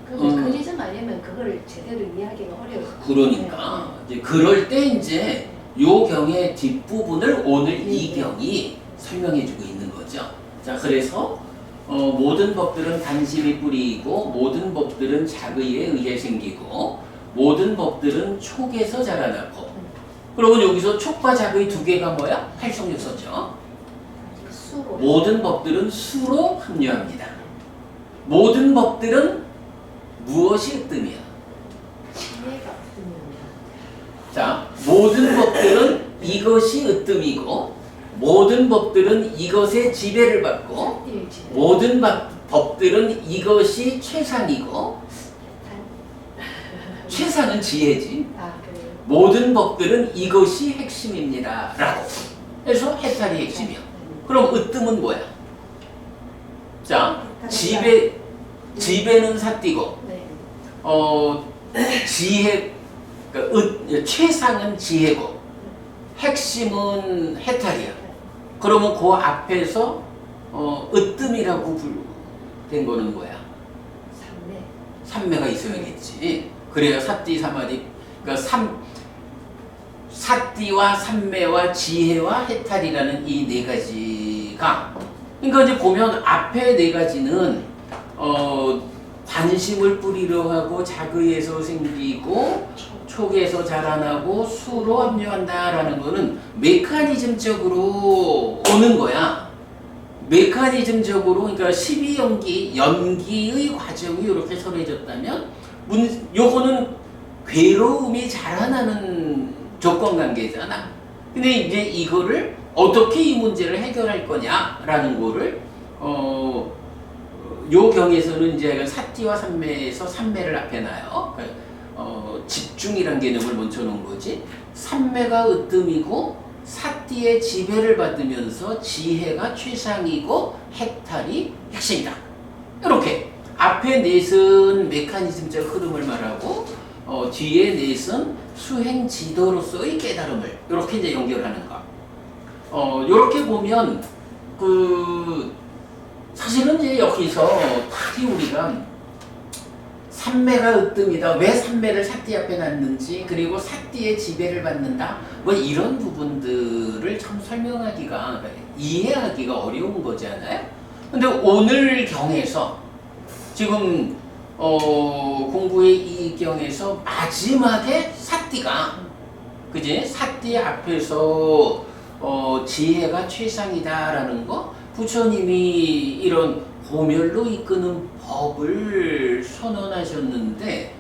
메커니즘 아니면 그걸 제대로 이해하기가 어려워요. 그러니까 이제 그럴 때 이제 요 경의 뒷부분을 오늘 이 경이 설명해주고 있는 거죠. 자, 그래서 모든 법들은 관심이 뿌리이고 모든 법들은 작의에 의해 생기고 모든 법들은 촉에서 자라나고. 그러면 여기서 촉과 작의 두 개가 뭐야? 활성요소죠. 수로. 모든 법들은 수로 합류합니다. 모든 법들은 무엇이 으뜸이야? 지혜가 으뜸입니다. 자, 모든 법들은 이것이 으뜸이고 모든 법들은 이것의 지배를 받고 모든 법들은 이것이 최상이고 최상은 지혜지. 그래요? 모든 법들은 이것이 핵심입니다 라고 해서 해탈이 핵심이야. 그럼 으뜸은 뭐야? 자, 지배는 사띠고 지혜, 그러니까 최상은 지혜고 핵심은 해탈이야. 그러면 그 앞에서 으뜸이라고 된 거는 뭐야? 삼매가 있어야겠지. 그래야 사띠 사마디, 그러니까 사띠와 삼매와 지혜와 해탈이라는 이 네 가지가, 그러니까 이제 보면 앞에 네 가지는 관심을 뿌리려 하고 자그에서 생기고 촉에서 자라나고 수로 합류한다라는 거는 메커니즘적으로 오는 거야. 메커니즘적으로, 그러니까 12연기, 연기의 과정이 이렇게 설해졌다면 요거는 괴로움이 자라나는 조건관계잖아. 근데 이제 이거를 어떻게 이 문제를 해결할 거냐라는 거를 요 경에서는 이제 사띠와 삼매에서 삼매를 앞에 놔요. 집중이란 개념을 먼저 놓은 거지. 삼매가 으뜸이고 사띠의 지배를 받으면서 지혜가 최상이고 해탈이 핵심이다. 이렇게 앞에 넷은 메커니즘적 흐름을 말하고 뒤에 넷은 수행 지도로서의 깨달음을 이렇게 이제 연결하는 거. 이렇게 보면 사실은 이제 여기서 특히 우리가 삼매가 으뜸이다. 왜 삼매를 사띠 앞에 놨는지, 그리고 사띠의 지배를 받는다. 뭐 이런 부분들을 참 설명하기가, 이해하기가 어려운 거잖아요. 근데 오늘 경에서 지금 공부의 이 경에서 마지막에 사띠가, 그지? 사띠 앞에서 지혜가 최상이다라는 거, 부처님이 이런 고멸로 이끄는 법을 선언하셨는데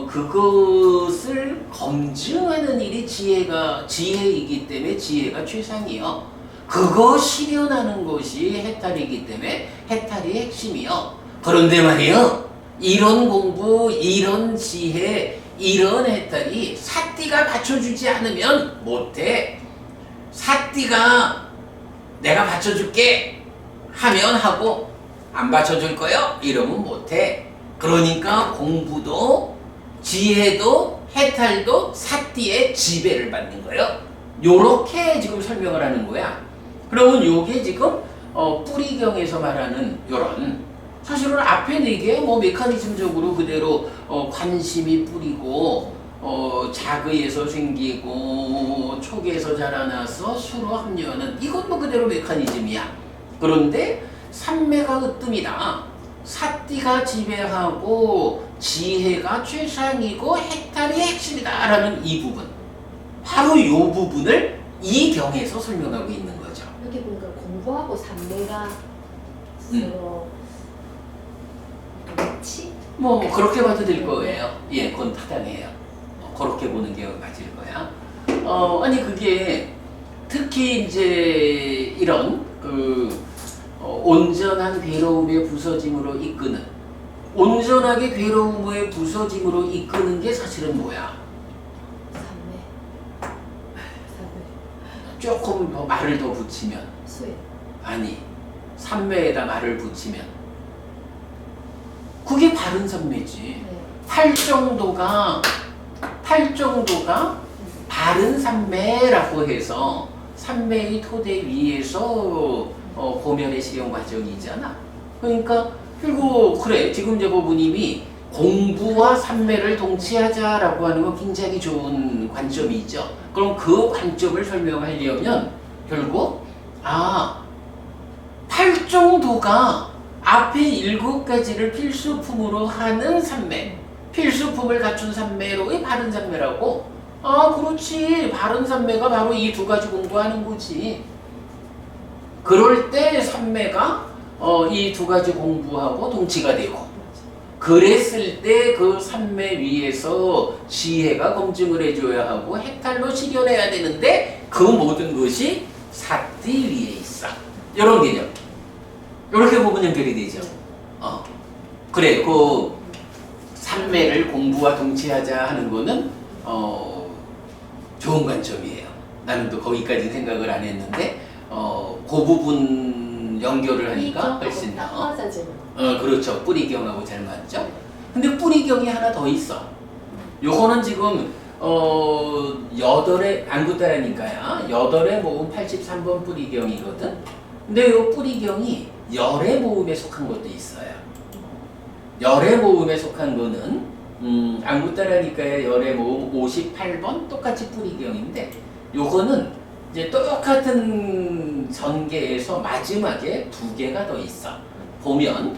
그것을 검증하는 일이 지혜이기 때문에 지혜가 최상이요. 그거 실현하는 것이 해탈이기 때문에 해탈이 핵심이요. 그런데 말이요, 이런 공부, 이런 지혜, 이런 해탈이 사띠가 받쳐주지 않으면 못해. 사띠가 내가 받쳐줄게 하면 하고, 안 받쳐줄 거요? 이러면 못해. 그러니까 공부도 지혜도 해탈도 사띠의 지배를 받는 거예요. 요렇게 지금 설명을 하는 거야. 그러면 요게 지금 뿌리경에서 말하는 요런, 사실은 앞에 4개 뭐 메커니즘적으로 그대로 관심이 뿌리고 자그에서 생기고 촉에서 자라나서 수로 합류하는, 이건 뭐 그대로 메커니즘이야. 그런데 삼매가 으뜸이다. 사띠가 지배하고 지혜가 최상이고 해탈이 핵심이다 라는 이 부분, 바로 이 부분을 이 경에서 설명하고 있는 거죠. 이렇게 보니까 공부하고 삼매가 서로 같이? 뭐 그렇게 봐도 될 거예요. 예, 그건 타당해요. 그렇게 보는 게 맞을 거야. 아니 그게 특히 이제 이런 온전한 괴로움의 부서짐으로 이끄는, 온전하게 괴로움의 부서짐으로 이끄는 게 사실은 뭐야? 삼매. 조금 더 말을 더 붙이면, 수행. 아니, 삼매에다 말을 붙이면 그게 바른 삼매지. 네. 팔정도가 바른 삼매라고 해서 삼매의 토대 위에서 고면의 실현 과정이잖아. 그러니까 결국 그래, 지금 제보부님이 공부와 삼매를 동치하자라고 하는 건 굉장히 좋은 관점이죠. 그럼 그 관점을 설명하려면 결국 팔정도가 앞에 7가지를 필수품으로 하는 삼매, 필수품을 갖춘 삼매로의 바른 삼매라고. 그렇지, 바른 삼매가 바로 이 2가지 공부하는 거지. 그럴 때 삼매가 이 2가지 공부하고 동치가 되고, 그랬을 때 그 삼매 위에서 지혜가 검증을 해줘야 하고 해탈로 실현해야 되는데 그 모든 것이 사띠 위에 있어. 이런 개념. 이렇게 보면 연결이 되죠. 그래, 그 삼매를 공부와 동치하자 하는 거는 좋은 관점이에요. 나는 또 거기까지 생각을 안 했는데 그 부분 연결을 하니까 훨씬 더. 그렇죠. 뿌리경하고 잘 맞죠. 근데 뿌리경이 하나 더 있어. 요거는 지금 8의 안구따라니까요. 8의 모음 83번 뿌리경이거든. 근데 요 뿌리경이 열의 모음에 속한 것도 있어요. 열의 모음에 속한 거는 안구따라니까의 열의 모음 58번 똑같이 뿌리경인데, 요거는 이제 똑같은 전개에서 마지막에 2개가 더 있어. 보면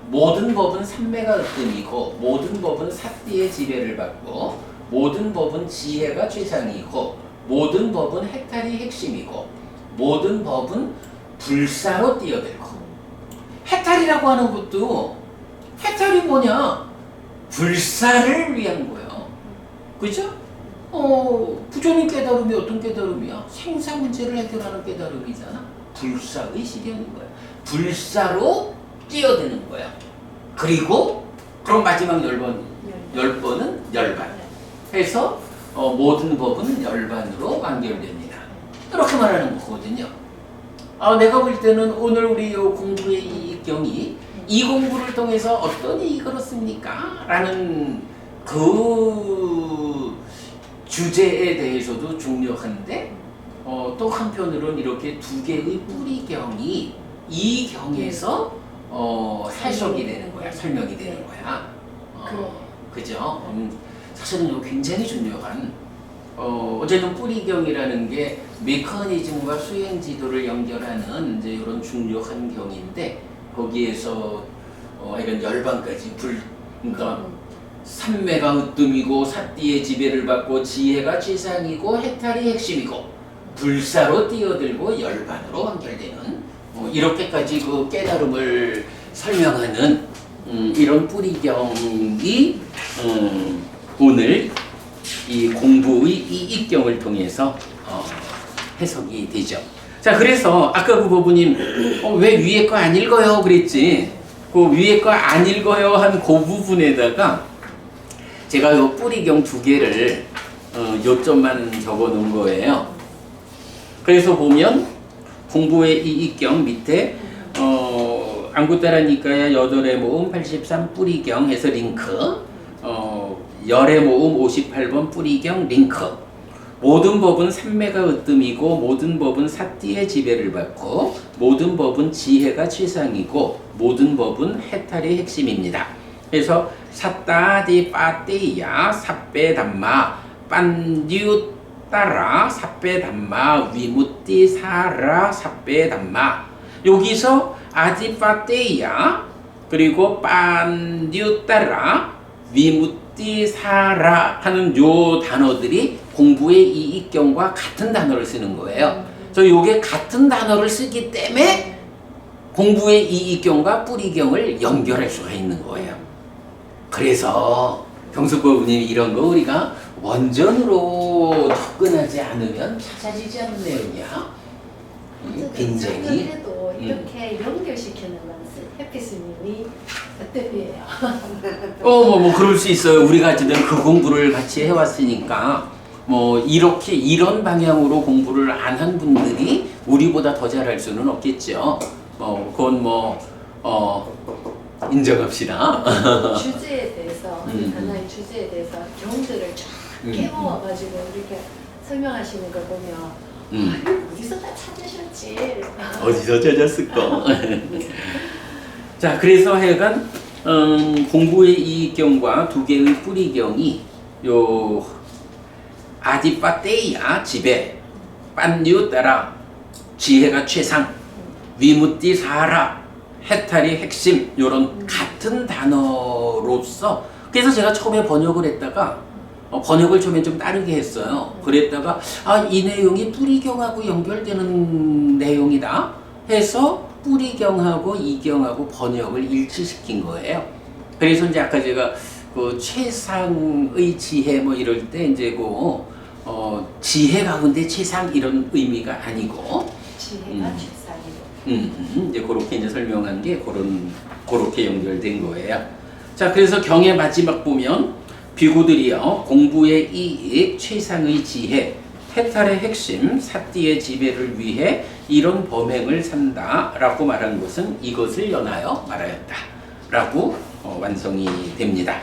모든 법은 삼매가 으뜸이고 모든 법은 삿띠의 지배를 받고 모든 법은 지혜가 최상이고 모든 법은 해탈이 핵심이고 모든 법은 불사로 뛰어들고 해탈이라고 하는 것도 해탈이 뭐냐? 불사를 위한 거예요. 그죠? 부처님 깨달음이 어떤 깨달음이야? 생사 문제를 해결하는 깨달음이잖아. 불사의 실현인 거야. 불사로 뛰어드는 거야. 그리고 그럼 마지막 10번은 열반. 해서 모든 법은 열반으로 완결됩니다. 이렇게 말하는 거거든요. 내가 볼 때는 오늘 우리 공부의 이 경이 이 공부를 통해서 어떤 이익을 얻습니까? 라는 그 주제에 대해서도 중요한데 또 한편으로는 이렇게 두 개의 뿌리경이 이 경에서 해석이 되는 거야. 설명이 되는 거야. 그죠? 사실은 이거 굉장히 중요한 어쨌든 뿌리경이라는 게 메커니즘과 수행 지도를 연결하는 이제 이런 중요한 경인데 거기에서 이런 열반까지 그러니까 삼매가 으뜸이고 삿띠의 지배를 받고 지혜가 최상이고 해탈이 핵심이고 불사로 뛰어들고 열반으로 완결되는 이렇게까지 그 깨달음을 설명하는 이런 뿌리경이 오늘 이 공부의 이익경을 통해서 해석이 되죠. 자, 그래서 아까 그 부부님 왜 위에 거 안 읽어요? 그랬지. 그 위에 거 안 읽어요 한 그 부분에다가 제가 요 뿌리경 두 개를 요점만 적어 놓은 거예요. 그래서 보면 공부의 이익경 밑에 안구따라 니까야 8의 모음 83 뿌리경 해서 링크 열의 모음 58번 뿌리경 링크 모든 법은 삼매가 으뜸이고 모든 법은 삿띠의 지배를 받고 모든 법은 지혜가 최상이고 모든 법은 해탈이 핵심입니다. 그래서 삿따디 빠띠야 삿배 담마 빤듀 따라 삿배 담마 위무띠 사라 삿배 담마 여기서 아디 빠띠야 그리고 빤듀 따라 위무띠 사라 하는 요 단어들이 공부의 이익경과 같은 단어를 쓰는 거예요. 그래서 요게 같은 단어를 쓰기 때문에 공부의 이익경과 뿌리경을 연결할 수가 있는 거예요. 그래서 경숙법부님 이런 거 우리가 원전으로 접근하지 않으면 찾아지지 않는 내용이야. 굉장히 그래도 이렇게 연결시키는 건 해피스님이 어때요? 뭐 그럴 수 있어요. 우리가 어쨌든 그 공부를 같이 해왔으니까 뭐 이렇게 이런 방향으로 공부를 안 한 분들이 우리보다 더 잘할 수는 없겠죠. 그건 인정합시다. 주제에 대해서 하나의 주제에 대해서 경들을 쫙 깨모아가지고 이렇게 설명하시는 걸 보면 이거 어디서 다 찾으셨지? 어디서 찾았을까? 자, 그래서 하여간 공부의 이익경과 두 개의 뿌리경이 요 아디빠떼이야 지배 빤유 따라 지혜가 최상 위무띠 사라 해탈이 핵심 요런 같은 단어로서 그래서 제가 처음에 번역을 했다가 번역을 처음에 좀 다르게 했어요. 그랬다가 이 내용이 뿌리경하고 연결되는 내용이다 해서 뿌리경하고 이경하고 번역을 일치시킨 거예요. 그래서 이제 아까 제가 그 최상의 지혜 뭐 이럴 때 이제 지혜 가운데 최상 이런 의미가 아니고 지혜가 최상이고 이제 그렇게 이제 설명한 게 그렇게 연결된 거예요. 자, 그래서 경의 마지막 보면 비구들이요 공부의 이익 최상의 지혜 해탈의 핵심 삿띠의 지배를 위해 이런 범행을 산다라고 말한 것은 이것을 연하여 말하였다라고 완성이 됩니다.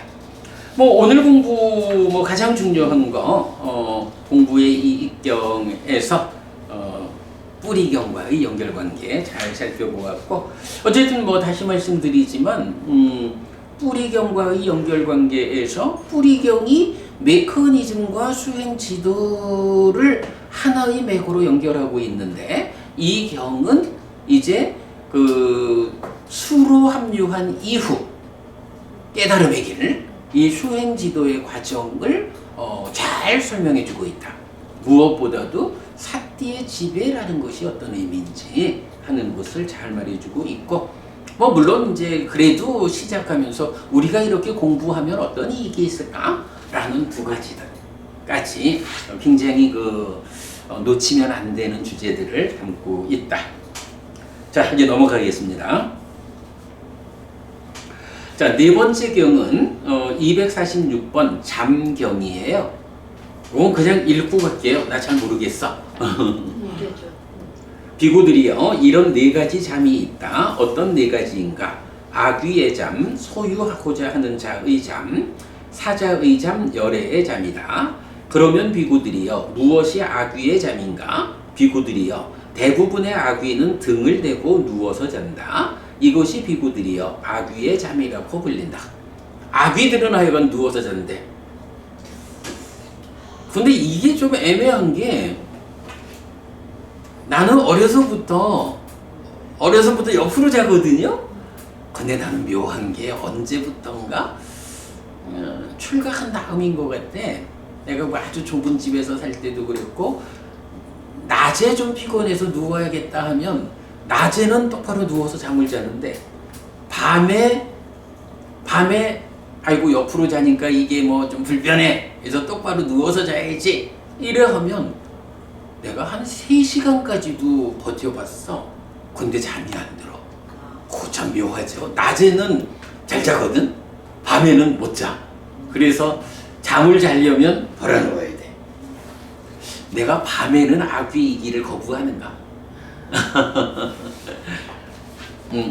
오늘 공부 가장 중요한 거 공부의 이익경에서 뿌리경과의 연결관계 잘 살펴보았고 어쨌든 다시 말씀드리지만 뿌리경과의 연결관계에서 뿌리경이 메커니즘과 수행 지도를 하나의 맥으로 연결하고 있는데 이 경은 이제 그 수로 합류한 이후 깨달음의 길, 이 수행 지도의 과정을 잘 설명해 주고 있다. 무엇보다도 사띠의 지배라는 것이 어떤 의미인지 하는 것을 잘 말해주고 있고, 뭐 물론 이제 그래도 시작하면서 우리가 이렇게 공부하면 어떤 이익이 있을까라는 두 가지까지 굉장히 놓치면 안 되는 주제들을 담고 있다. 자, 이제 넘어가겠습니다. 자, 네 번째 경은 246번 잠경이에요. 이건 그냥 읽고 갈게요. 나 잘 모르겠어. 비구들이여, 이런 네 가지 잠이 있다. 어떤 네 가지인가? 아귀의 잠, 소유하고자 하는 자의 잠, 사자의 잠, 열애의 잠이다. 그러면 비구들이여, 무엇이 아귀의 잠인가? 비구들이여, 대부분의 아귀는 등을 대고 누워서 잔다. 이것이 비구들이여 아귀의 잠이라고 불린다. 아귀들은 하여간 누워서 잔대. 근데 이게 좀 애매한 게, 나는 어려서부터 옆으로 자거든요. 근데 나는 묘한 게 언제부턴가 출가한 다음인 것 같아. 내가 뭐 아주 좁은 집에서 살 때도 그랬고, 낮에 좀 피곤해서 누워야겠다 하면 낮에는 똑바로 누워서 잠을 자는데, 밤에 아이고 옆으로 자니까 이게 뭐 좀 불편해, 그래서 똑바로 누워서 자야지 이래 하면 내가 한 3시간까지도 버텨봤어. 근데 잠이 안 들어. 그거 참 묘하죠. 낮에는 잘 자거든, 밤에는 못 자. 그래서 잠을 자려면 벌어 누워야 돼. 내가 밤에는 아귀이기를 거부하는가?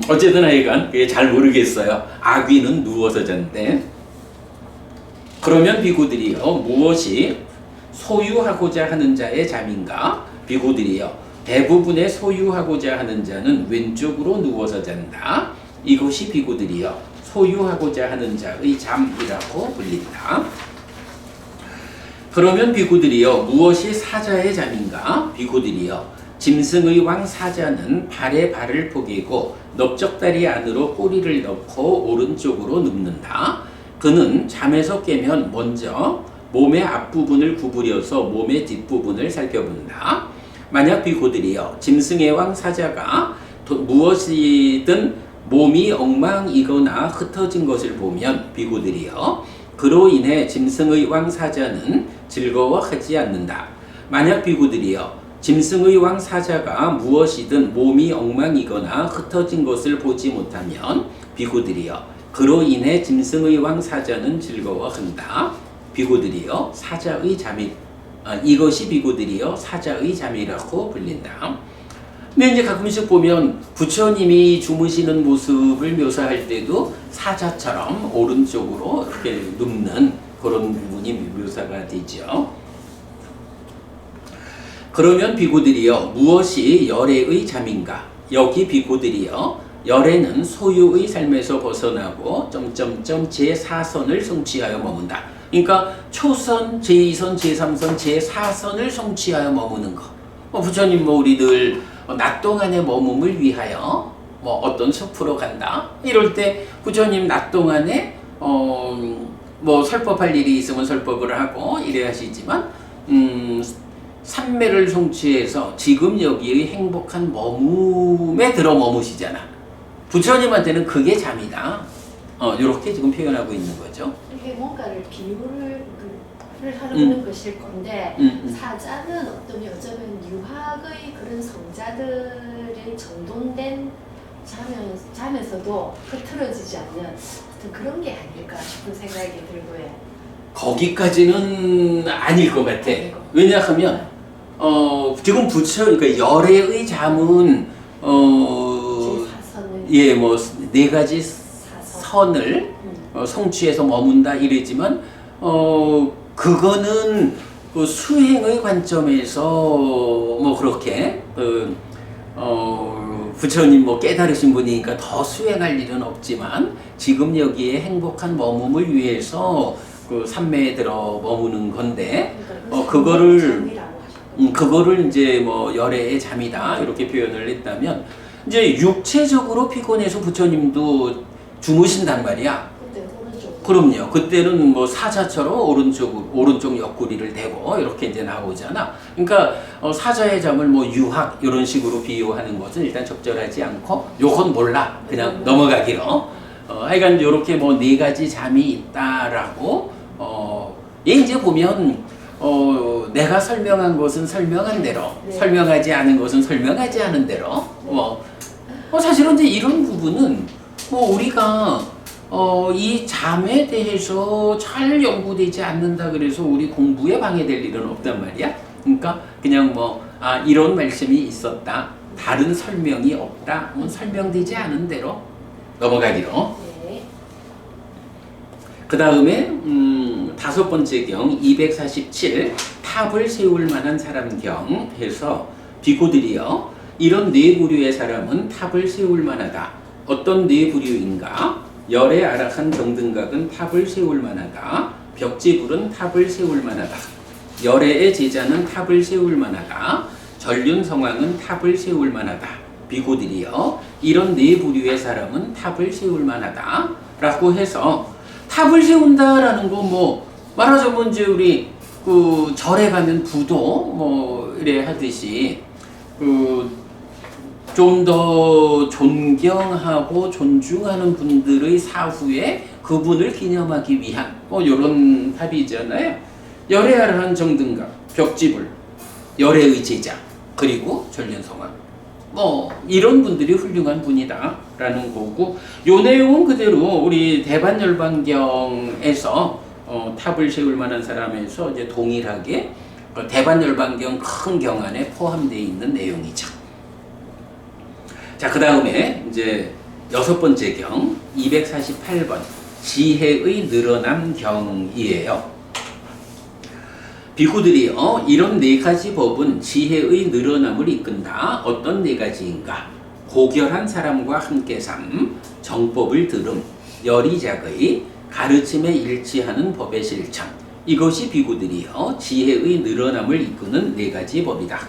어쨌든 하여간 그게 잘 모르겠어요. 아귀는 누워서 잔대. 그러면 비구들이여, 무엇이 소유하고자 하는 자의 잠인가? 비구들이여, 대부분의 소유하고자 하는 자는 왼쪽으로 누워서 잔다. 이것이 비구들이여 소유하고자 하는 자의 잠이라고 불린다. 그러면 비구들이여, 무엇이 사자의 잠인가? 비구들이여, 짐승의 왕 사자는 발에 발을 포개고 넓적다리 안으로 꼬리를 넣고 오른쪽으로 눕는다. 그는 잠에서 깨면 먼저 몸의 앞부분을 구부려서 몸의 뒷부분을 살펴본다. 만약 비구들이여, 짐승의 왕 사자가 무엇이든 몸이 엉망이거나 흩어진 것을 보면 비구들이여, 그로 인해 짐승의 왕 사자는 즐거워하지 않는다. 만약 비구들이여, 짐승의 왕 사자가 무엇이든 몸이 엉망이거나 흩어진 것을 보지 못하면 비구들이여, 그로 인해 짐승의 왕 사자는 즐거워한다. 비구들이여 사자의 잠이 이것이 비구들이여 사자의 잠이라고 불린다. 근데 이제 가끔씩 보면 부처님이 주무시는 모습을 묘사할 때도 사자처럼 오른쪽으로 이렇게 눕는 그런 부분이 묘사가 되죠. 그러면 비구들이여, 무엇이 열애의 잠인가? 여기 비구들이여, 열애는 소유의 삶에서 벗어나고 제4선을 성취하여 머문다. 그러니까 초선, 제2선, 제3선, 제4선을 성취하여 머무는 것. 부처님 우리들 낮 동안의 머금을 위하여 어떤 숲으로 간다. 이럴 때 부처님 낮 동안에 설법할 일이 있으면 설법을 하고 이래 하시지만 삼매를 성취해서 지금 여기의 행복한 머금에 들어 머무시잖아. 부처님한테는 그게 잠이다. 이렇게 지금 표현하고 있는 거죠. 이게 뭔가를 비유를 하는 것일 건데, 사자는 어떤 여자는 유학의 그런 성자들의 정돈된 잠에서도 흐트러지지 않는 어떤 그런 게 아닐까 싶은 생각이 들고요. 거기까지는 아닐 것 같아. 왜냐하면 지금 그러니까 열애의 잠은 네 가지 선을 성취해서 머문다 이러지만 그거는 그 수행의 관점에서 그렇게 부처님 깨달으신 분이니까 더 수행할 일은 없지만 지금 여기에 행복한 머금을 위해서 그 삼매에 들어 머무는 건데 그거를 이제 열애의 잠이다 이렇게 표현을 했다면 이제 육체적으로 피곤해서 부처님도 주무신단 말이야. 그때 오른쪽. 그럼요. 그때는 뭐 사자처럼 오른쪽 옆구리를 대고 이렇게 이제 나오잖아. 그러니까 사자의 잠을 뭐 유학 이런 식으로 비유하는 것은 일단 적절하지 않고 요건 몰라. 그냥 넘어가기로. 하여간 이렇게 뭐 네 가지 잠이 있다라고 얘 이제 보면 내가 설명한 것은 설명한 대로, 네. 설명하지 않은 것은 설명하지 않은 대로. 사실은 이제 이런 부분은 뭐 우리가 이 잠에 대해서 잘 연구되지 않는다 그래서 우리 공부에 방해될 일은 없단 말이야. 그러니까 그냥 이런 말씀이 있었다. 다른 설명이 없다. 설명되지 않은 대로 넘어가기로. 네. 그 다음에 5번째 경 247 탑을 세울 만한 사람 경 해서 비구들이여 이런 네 부류의 사람은 탑을 세울 만하다. 어떤 네 부류인가? 열의 아락한 정등각은 탑을 세울 만하다. 벽지불은 탑을 세울 만하다. 열애의 제자는 탑을 세울 만하다. 전륜성왕은 탑을 세울 만하다. 비구들이여 이런 네 부류의 사람은 탑을 세울 만하다. 라고 해서 탑을 세운다라는 거 말하자면 이제 우리 그 절에 가면 부도 이래 하듯이 좀 더 존경하고 존중하는 분들의 사후에 그분을 기념하기 위한 이런 탑이잖아요. 열애아라한 정등각, 벽지불, 열애의 제자, 그리고 전륜성왕 이런 분들이 훌륭한 분이다라는 거고 요 내용은 그대로 우리 대반열반경에서 탑을 세울 만한 사람에서 이제 동일하게 대반열반경 큰 경 안에 포함되어 있는 내용이죠. 자, 그 다음에 이제 6번째 경 248번 지혜의 늘어남 경이에요. 비구들이여 이런 네 가지 법은 지혜의 늘어남을 이끈다. 어떤 네 가지인가? 고결한 사람과 함께 삶, 정법을 들음, 열의작의 가르침에 일치하는 법의 실천. 이것이 비구들이여 지혜의 늘어남을 이끄는 네 가지 법이다.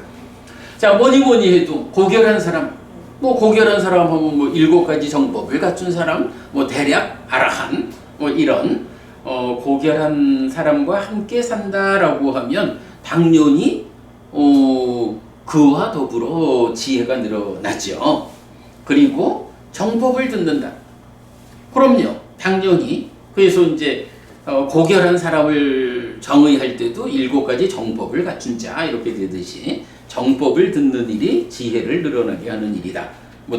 자, 뭐니 해도 고결한 사람, 고결한 사람 하면 7가지 정법을 갖춘 사람, 대략 아라한 이런 고결한 사람과 함께 산다라고 하면 당연히 그와 더불어 지혜가 늘어나죠. 그리고 정법을 듣는다. 그럼요, 당연히. 그래서 이제 고결한 사람을 정의할 때도 7가지 정법을 갖춘 자 이렇게 되듯이 정법을 듣는 일이 지혜를 늘어나게 하는 일이다.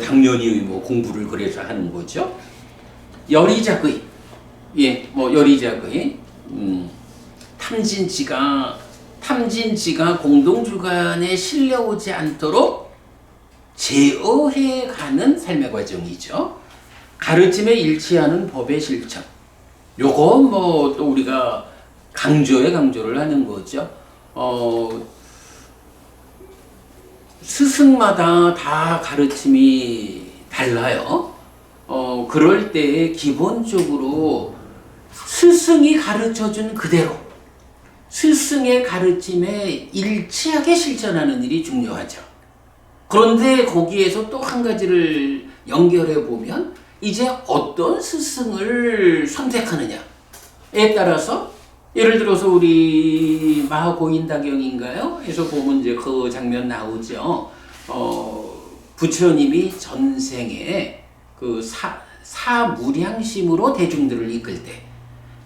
당연히 공부를 그래서 하는 거죠. 열의작의 열의작의 탐진지가 공동주간에 실려오지 않도록 제어해가는 삶의 과정이죠. 가르침에 일치하는 법의 실천. 요거 또 우리가 강조를 하는 거죠. 스승마다 다 가르침이 달라요. 그럴 때 기본적으로 스승이 가르쳐준 그대로 스승의 가르침에 일치하게 실천하는 일이 중요하죠. 그런데 거기에서 또 한 가지를 연결해 보면 이제 어떤 스승을 선택하느냐에 따라서 예를 들어서 우리 마하고인다경인가요? 에서 보면 이제 그 장면 나오죠. 부처님이 전생에 그 사무량심으로 대중들을 이끌 때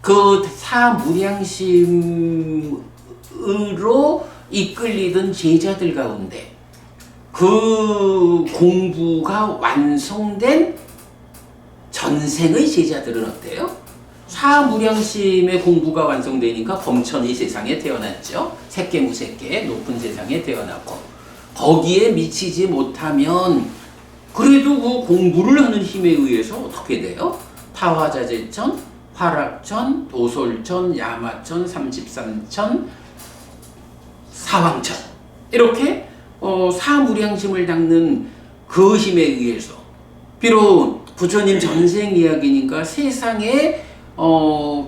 그 사무량심으로 이끌리던 제자들 가운데 그 공부가 완성된 전생의 제자들은 어때요? 사무량심의 공부가 완성되니까 범천의 세상에 태어났죠. 색계무색계 높은 세상에 태어났고 거기에 미치지 못하면 그래도 그 공부를 하는 힘에 의해서 어떻게 돼요? 타화자재천, 화락천, 도솔천, 야마천, 33천, 사왕천 이렇게 사무량심을 닦는 그 힘에 의해서 비록 부처님 전생 이야기니까 세상에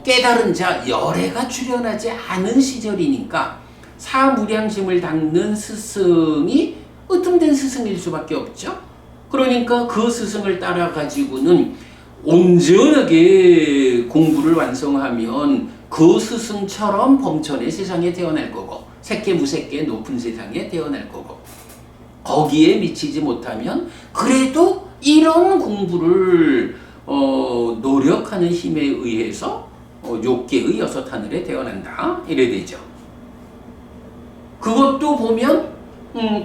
깨달은 자 열애가 출현하지 않은 시절이니까 사무량심을 닦는 스승이 으뜸된 스승일 수밖에 없죠. 그러니까 그 스승을 따라 가지고는 온전하게 공부를 완성하면 그 스승처럼 범천의 세상에 태어날 거고 새끼 무새끼 높은 세상에 태어날 거고 거기에 미치지 못하면 그래도 이런 공부를 노력하는 힘에 의해서 욕계의 여섯 하늘에 태어난다 이래 되죠. 그것도 보면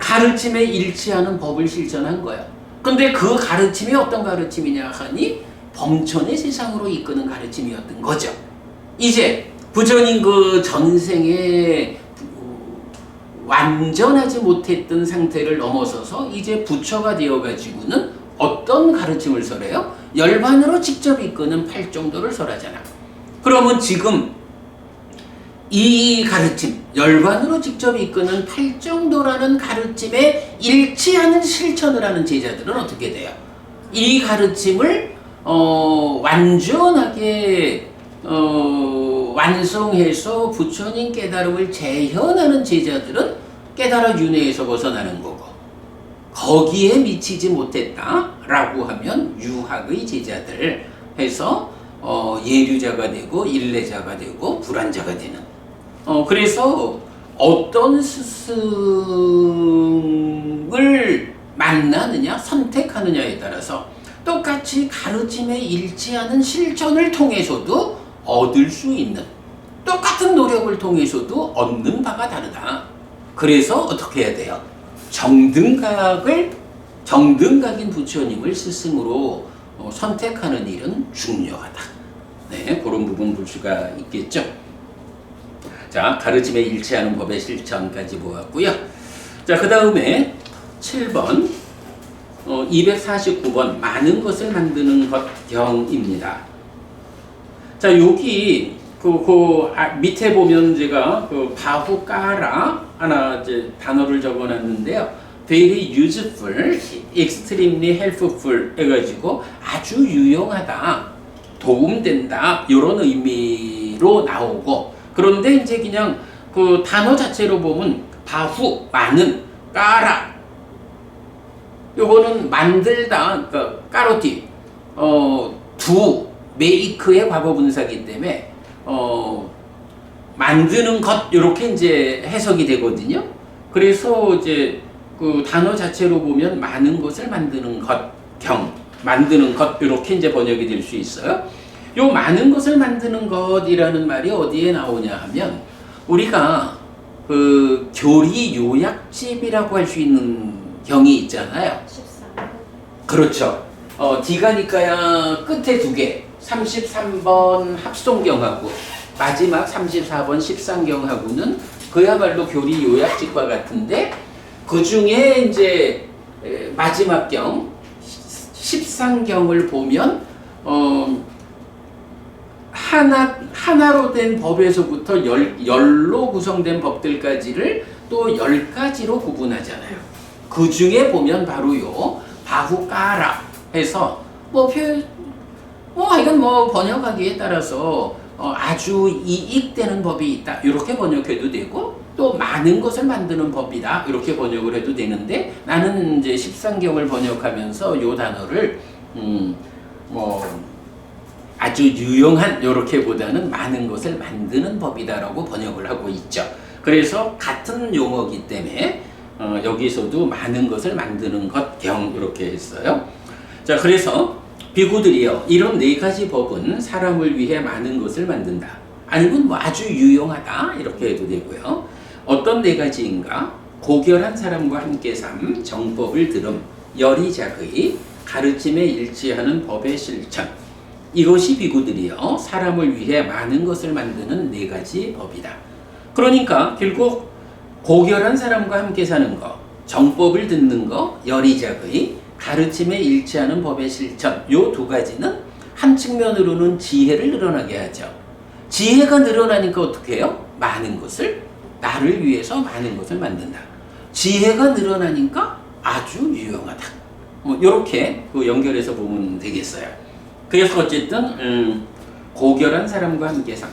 가르침에 일치하는 법을 실천한 거야. 근데 그 가르침이 어떤 가르침이냐 하니 범천의 세상으로 이끄는 가르침이었던 거죠. 이제 부처님 그 전생에 완전하지 못했던 상태를 넘어서서 이제 부처가 되어가지고는 어떤 가르침을 설해요? 열반으로 직접 이끄는 팔정도를 설하잖아. 그러면 지금 이 가르침, 열반으로 직접 이끄는 팔정도라는 가르침에 일치하는 실천을 하는 제자들은 어떻게 돼요? 이 가르침을 완전하게 완성해서 부처님 깨달음을 재현하는 제자들은 깨달아 윤회에서 벗어나는 거고 거기에 미치지 못했다라고 하면 유학의 제자들 해서 예류자가 되고 일례자가 되고 불환자가 되는 그래서 어떤 스승을 만나느냐 선택하느냐에 따라서 똑같이 가르침에 일치하는 실천을 통해서도 얻을 수 있는 똑같은 노력을 통해서도 얻는 바가 다르다. 그래서 어떻게 해야 돼요? 정등각인 부처님을 스승으로 선택하는 일은 중요하다. 네, 그런 부분 볼 수가 있겠죠. 자, 가르침에 일치하는 법의 실천까지 보았고요. 자, 그 다음에 7번 249번 많은 것을 만드는 것 경입니다. 자, 여기 밑에 보면 제가 바후까라 하나 이제 단어를 적어놨는데요. very useful, extremely helpful 해가지고 아주 유용하다, 도움된다 이런 의미로 나오고 그런데 이제 그냥 그 단어 자체로 보면 바후 많은, 까라 요거는 만들다, 그러니까 까로티, 두 메이크의 과거 분사기 때문에 만드는 것 이렇게 이제 해석이 되거든요. 그래서 이제 그 단어 자체로 보면 많은 것을 만드는 것, 만드는 것 이렇게 이제 번역이 될 수 있어요. 요 많은 것을 만드는 것이라는 말이 어디에 나오냐 하면 우리가 그 교리 요약집이라고 할 수 있는 경이 있잖아요. 13번. 그렇죠. 디가니까야 끝에 두 개, 33번 합송경하고 마지막 34번 십상경하고는 그야말로 교리 요약집과 같은데 그 중에 이제 마지막 경 십상경을 보면 하나로 된 법에서부터 열로 구성된 법들까지를 또 10가지로 구분하잖아요. 그 중에 보면 바로요 바후까라 해서 이건 번역하기에 따라서 아주 이익되는 법이 있다 이렇게 번역해도 되고 또 많은 것을 만드는 법이다 이렇게 번역을 해도 되는데 나는 이제 십상경을 번역하면서 요 단어를 아주 유용한 요렇게보다는 많은 것을 만드는 법이다라고 번역을 하고 있죠. 그래서 같은 용어이기 때문에 여기서도 많은 것을 만드는 것 경 이렇게 했어요. 자, 그래서 비구들이요 이런 네 가지 법은 사람을 위해 많은 것을 만든다 아니면 아주 유용하다 이렇게 해도 되고요. 어떤 네 가지인가? 고결한 사람과 함께 삶, 정법을 들음, 열의작의, 가르침에 일치하는 법의 실천. 이것이 비구들이요 사람을 위해 많은 것을 만드는 네 가지 법이다. 그러니까 결국 고결한 사람과 함께 사는 거, 정법을 듣는 거, 열의작의, 가르침에 일치하는 법의 실천 요 두 가지는 한 측면으로는 지혜를 늘어나게 하죠. 지혜가 늘어나니까 어떻게 해요? 많은 것을 나를 위해서 많은 것을 만든다. 지혜가 늘어나니까 아주 유용하다. 이렇게 연결해서 보면 되겠어요. 그래서 어쨌든 고결한 사람과 함께 삶.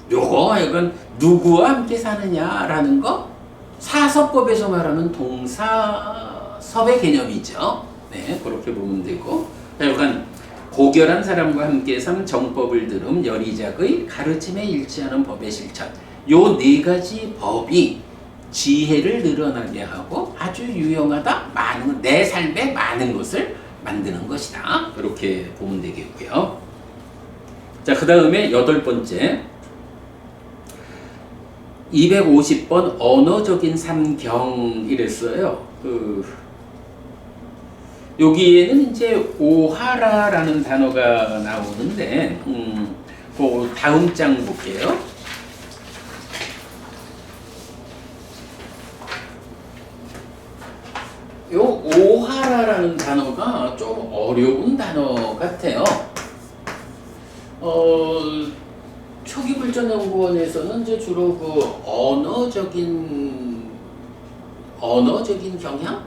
이건 누구와 함께 사느냐라는 거 사서법에서 말하는 동사섭의 개념이죠. 네, 그렇게 보면 되고. 약간 고결한 사람과 함께 삼 정법을 들음 열이작의 가르침에 일치하는 법의 실천. 요 네 가지 법이 지혜를 늘어나게 하고 아주 유용하다. 많은 내 삶에 많은 것을 만드는 것이다. 이렇게 보면 되겠고요. 자, 그 다음에 8번째 250번 언어적인 삼경 이랬어요. 여기에는 이제 오하라라는 단어가 나오는데 그 다음 장 볼게요. 요 오하라라는 단어가 좀 어려운 단어 같아요. 초기불전연구원에서는 이제 주로 그 언어적인 경향?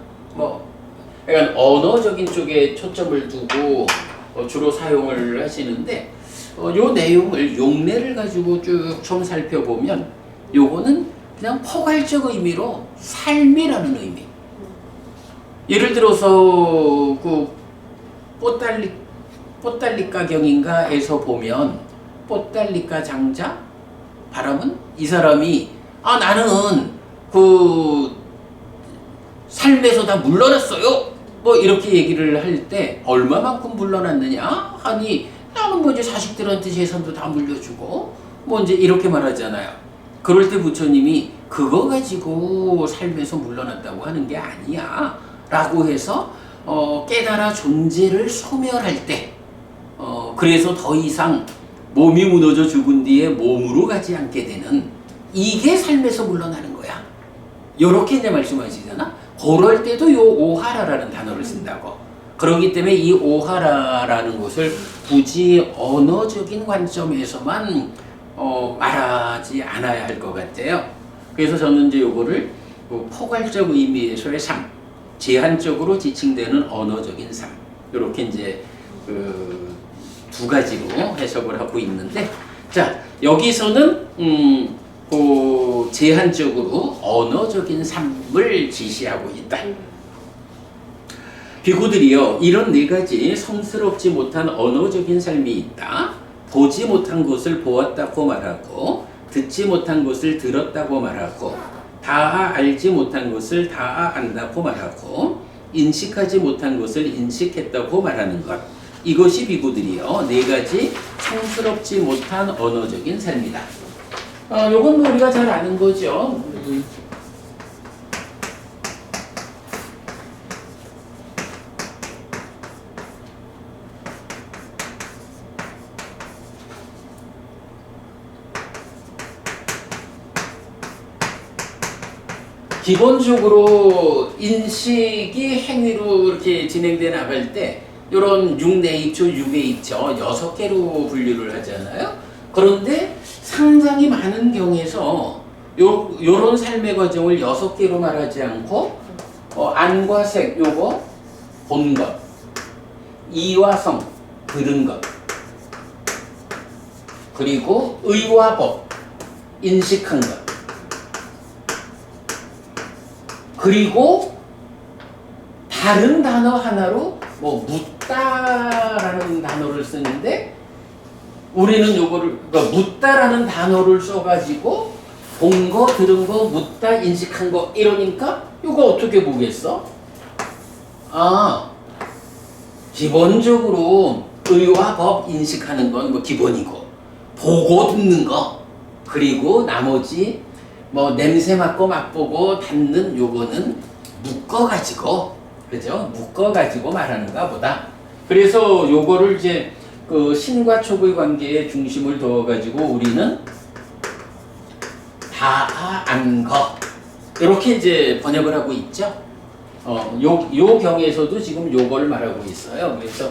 약간 언어적인 쪽에 초점을 두고 주로 사용을 하시는데 요 내용을 용례를 가지고 쭉 좀 살펴보면 요거는 그냥 포괄적 의미로 삶이라는 의미. 예를 들어서 그 뽀달리가경인가에서 보면 뽀달리가 장자 바람은 이 사람이 나는 그 삶에서 다 물러났어요. 뭐 이렇게 얘기를 할 때 얼마만큼 물러났느냐? 아니 나는 뭐 이제 자식들한테 재산도 다 물려주고 뭐 이제 이렇게 말하잖아요. 그럴 때 부처님이 그거 가지고 삶에서 물러났다고 하는 게 아니야. 라고 해서 깨달아 존재를 소멸할 때 그래서 더 이상 몸이 무너져 죽은 뒤에 몸으로 가지 않게 되는 이게 삶에서 물러나는 거야. 요렇게 이제 말씀하시잖아. 그럴 때도 요 오하라라는 단어를 쓴다고. 그렇기 때문에 이 오하라라는 것을 굳이 언어적인 관점에서만 말하지 않아야 할 것 같아요. 그래서 저는 이제 요거를 포괄적 의미에서의 삶, 제한적으로 지칭되는 언어적인 삶, 이렇게 이제 두 가지로 해석을 하고 있는데, 자 여기서는 제한적으로 언어적인 삶을 지시하고 있다. 비구들이여 이런 네 가지 성스럽지 못한 언어적인 삶이 있다. 보지 못한 것을 보았다고 말하고 듣지 못한 것을 들었다고 말하고 다 알지 못한 것을 다 안다고 말하고 인식하지 못한 것을 인식했다고 말하는 것. 이것이 비구들이요 네 가지 성스럽지 못한 언어적인 삶이다. 요건 뭐 우리가 잘 아는 거죠. 기본적으로 인식이 행위로 이렇게 진행돼 나갈 때 이런 6내입조, 6외입조 6개로 분류를 하잖아요. 그런데 상당히 많은 경우에서 요런 삶의 과정을 6개로 말하지 않고 안과 색 요거 본 것, 이와 성 들은 것, 그리고 의와 법 인식한 것, 그리고 다른 단어 하나로 묻다라는 단어를 쓰는데 우리는 요거를 묻다라는 단어를 써가지고 본 거, 들은 거, 묻다, 인식한 거 이러니까 요거 어떻게 보겠어? 기본적으로 의와 법 인식하는 건 기본이고 보고 듣는 거 그리고 나머지 냄새 맡고 맛보고 닿는 요거는 묶어가지고 그죠? 묶어가지고 말하는가 보다. 그래서 요거를 이제 신과 촉의 관계에 중심을 둬가지고 우리는 다 안 거 이렇게 이제 번역을 하고 있죠. 요 경에서도 지금 요걸 말하고 있어요. 그래서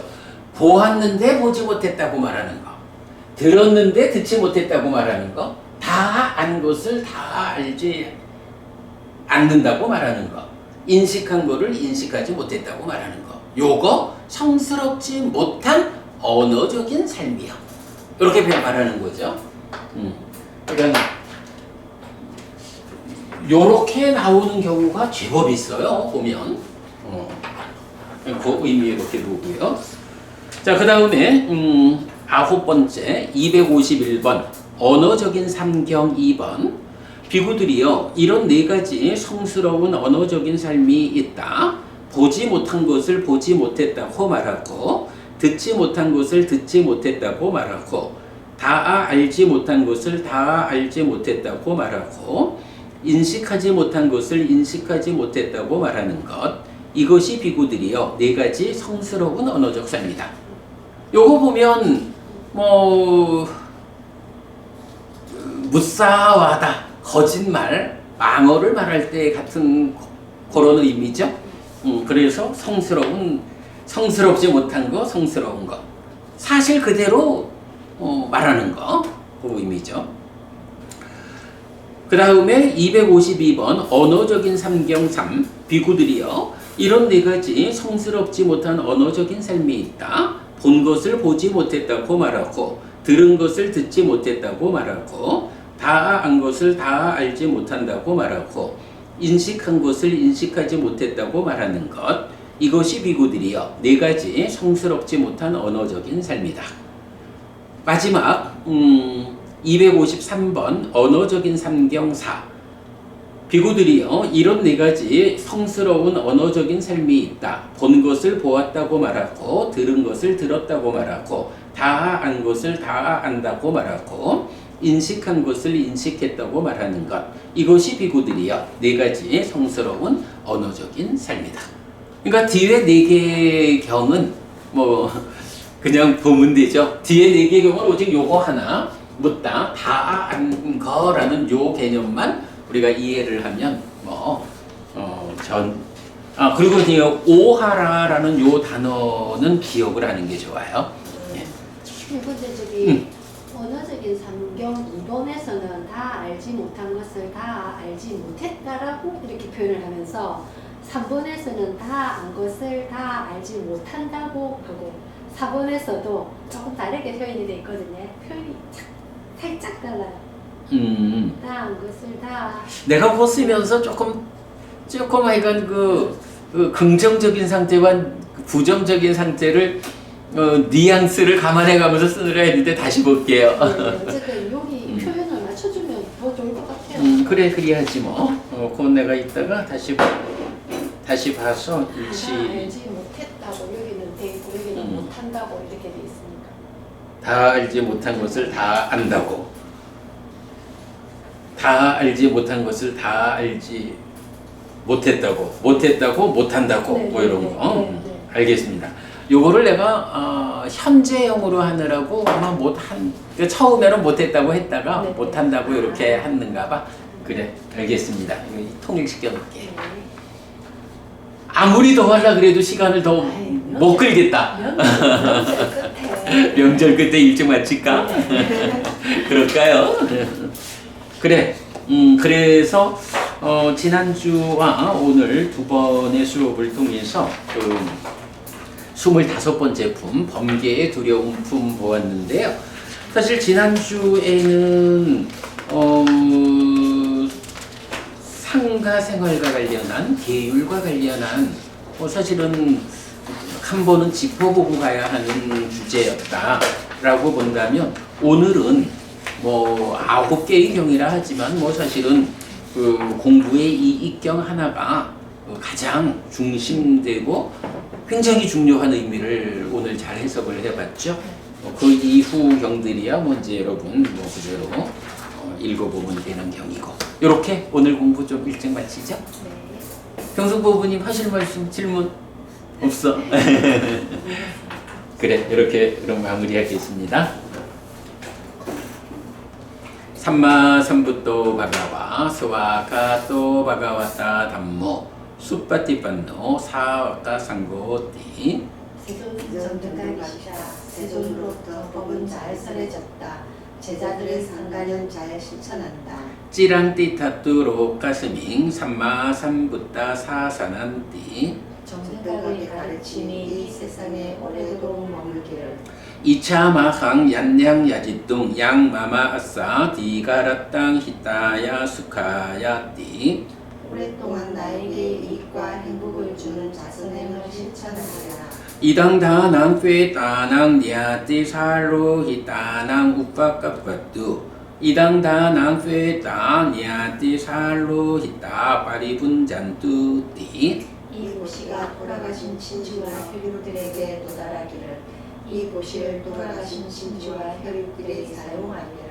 보았는데 보지 못했다고 말하는 거, 들었는데 듣지 못했다고 말하는 거, 다 안 것을 다 알지 않는다고 말하는 거, 인식한 거를 인식하지 못했다고 말하는 거. 요거 성스럽지 못한 언어적인 삶이요. 이렇게 말하는 거죠. 그러니까 요렇게 나오는 경우가 제법 있어요. 보면 그 의미 이렇게 두고요. 자, 그 다음에 9번째 251번 언어적인 삼경 2번 비구들이요 이런 네 가지 성스러운 언어적인 삶이 있다. 보지 못한 것을 보지 못했다고 말하고 듣지 못한 것을 듣지 못했다고 말하고 다 알지 못한 것을 다 알지 못했다고 말하고 인식하지 못한 것을 인식하지 못했다고 말하는 것 이것이 비구들이요 네 가지 성스러운 언어적 삶이다. 요거 보면 뭐 무사와다 거짓말 망어를 말할 때 같은 그런 의미죠. 그래서 성스럽지 못한 거 성스러운 거 사실 그대로 말하는 거 그 의미죠. 그 다음에 252번 언어적인 삼경 3 비구들이요 이런 네 가지 성스럽지 못한 언어적인 삶이 있다. 본 것을 보지 못했다고 말하고 들은 것을 듣지 못했다고 말하고 다 안 것을 다 알지 못한다고 말하고 인식한 것을 인식하지 못했다고 말하는 것 이것이 비구들이요 네 가지 성스럽지 못한 언어적인 삶이다. 마지막 253번 언어적인 삼경 4 비구들이요 이런 네 가지 성스러운 언어적인 삶이 있다. 본 것을 보았다고 말하고 들은 것을 들었다고 말하고 다 안 것을 다 안다고 말하고 인식한 것을 인식했다고 말하는 것 이것이 비구들이요 네 가지 성스러운 언어적인 삶이다. 그러니까 뒤에 네 개의 경은 뭐 그냥 보면 되죠. 뒤에 네 개의 경은 오직 요거 하나 묻다 다 안 거라는 요 개념만 우리가 이해를 하면 그리고 이제 오하라라는 요 단어는 기억을 하는 게 좋아요. 근데 저기 언어적인 삼경 2번에서는 다 알지 못한 것을 다 알지 못했다라고 이렇게 표현을 하면서 3번에서는 다 안 것을 다 알지 못한다고 하고 4번에서도 조금 다르게 표현이 되어 있거든요. 표현이 살짝 달라요. 다 안 것을 다 내가 그거 쓰면서 조금 하여간 그 긍정적인 상태와 부정적인 상태를 뉘앙스를 감안해가면서 쓰느라 했는데 다시 볼게요. 어쨌든 여기 표현을 맞춰주면 더 좋을 것 같아요. 그래 그래야지 뭐. 그건 내가 이따가 다시 봐서 일치. 다 알지 못했다고 여기는 돼 있고 여기는 못한다고 이렇게 돼 있으니까. 다 알지 못한 것을 다 안다고. 다 알지 못한 것을 다 알지 못했다고 못한다고 뭐 이런 거. 알겠습니다. 요거를 내가 현재형으로 하느라고 아마 처음에는 못했다고 했다가 못한다고 이렇게 했는가 봐. 그래 알겠습니다. 이거 통일시켜 놓을게. 아무리 더 하려 그래도 시간을 더 못 끌겠다. 명절 끝에 일찍 마칠까? 그럴까요? 그래. 그래서 지난주와 오늘 두 번의 수업을 통해서 25번째 품, 범계의 두려움 품 보았는데요. 사실 지난주에는 상가 생활과 관련한, 계율과 관련한 사실은 한 번은 짚어보고 가야 하는 주제였다라고 본다면 오늘은 9개의 경이라 하지만 사실은 그 공부의 이 입경 하나가 가장 중심되고 굉장히 중요한 의미를 오늘 잘 해석을 해봤죠. 그 이후 경들이야 이제 여러분 그대로 읽어보면 되는 경이고 이렇게 오늘 공부 좀 일찍 마치죠. 경숙 부부님 하실 말씀 질문 없어? 그래 이렇게 그럼 마무리하겠습니다. 삼마삼부토 바가와 스와카토 바가와타 담모 수빠티반노 사와카 상고띠 세존전득하기시다. 세존으로부터 법은 잘 설해졌다. 제자들의 상가는 잘 실천한다. 찌랑띠타뚜로 가스밍 삼마삼부타 사사난띠 정직하게 가르치니 이 세상에 오래도록 머물기를. 이차마항 얀냥야지뚱 양마마아싸 디가라땅 히타야 수카야띠 오랫동안 나에게 이익과 행복을 주는 자선행을 실천하리라. 이당 다낭 꽤 다낭 니아띠 살로 히다낭 우빠까빠뚜 이당 다낭 꽤 다니아띠 살로 히다 파리분잔뚜띠 이 보시가 돌아가신 진주와 혈육들에게 도달하기를. 이 보시를 돌아가신 진주와 혈육들이 사용하기를.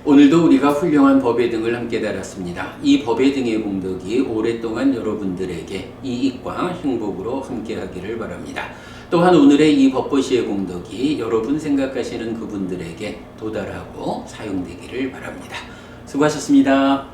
오늘도 우리가 훌륭한 법의 등을 함께 달았습니다. 이 법의 등의 공덕이 오랫동안 여러분들에게 이익과 행복으로 함께하기를 바랍니다. 또한 오늘의 이 법보시의 공덕이 여러분 생각하시는 그분들에게 도달하고 사용되기를 바랍니다. 수고하셨습니다.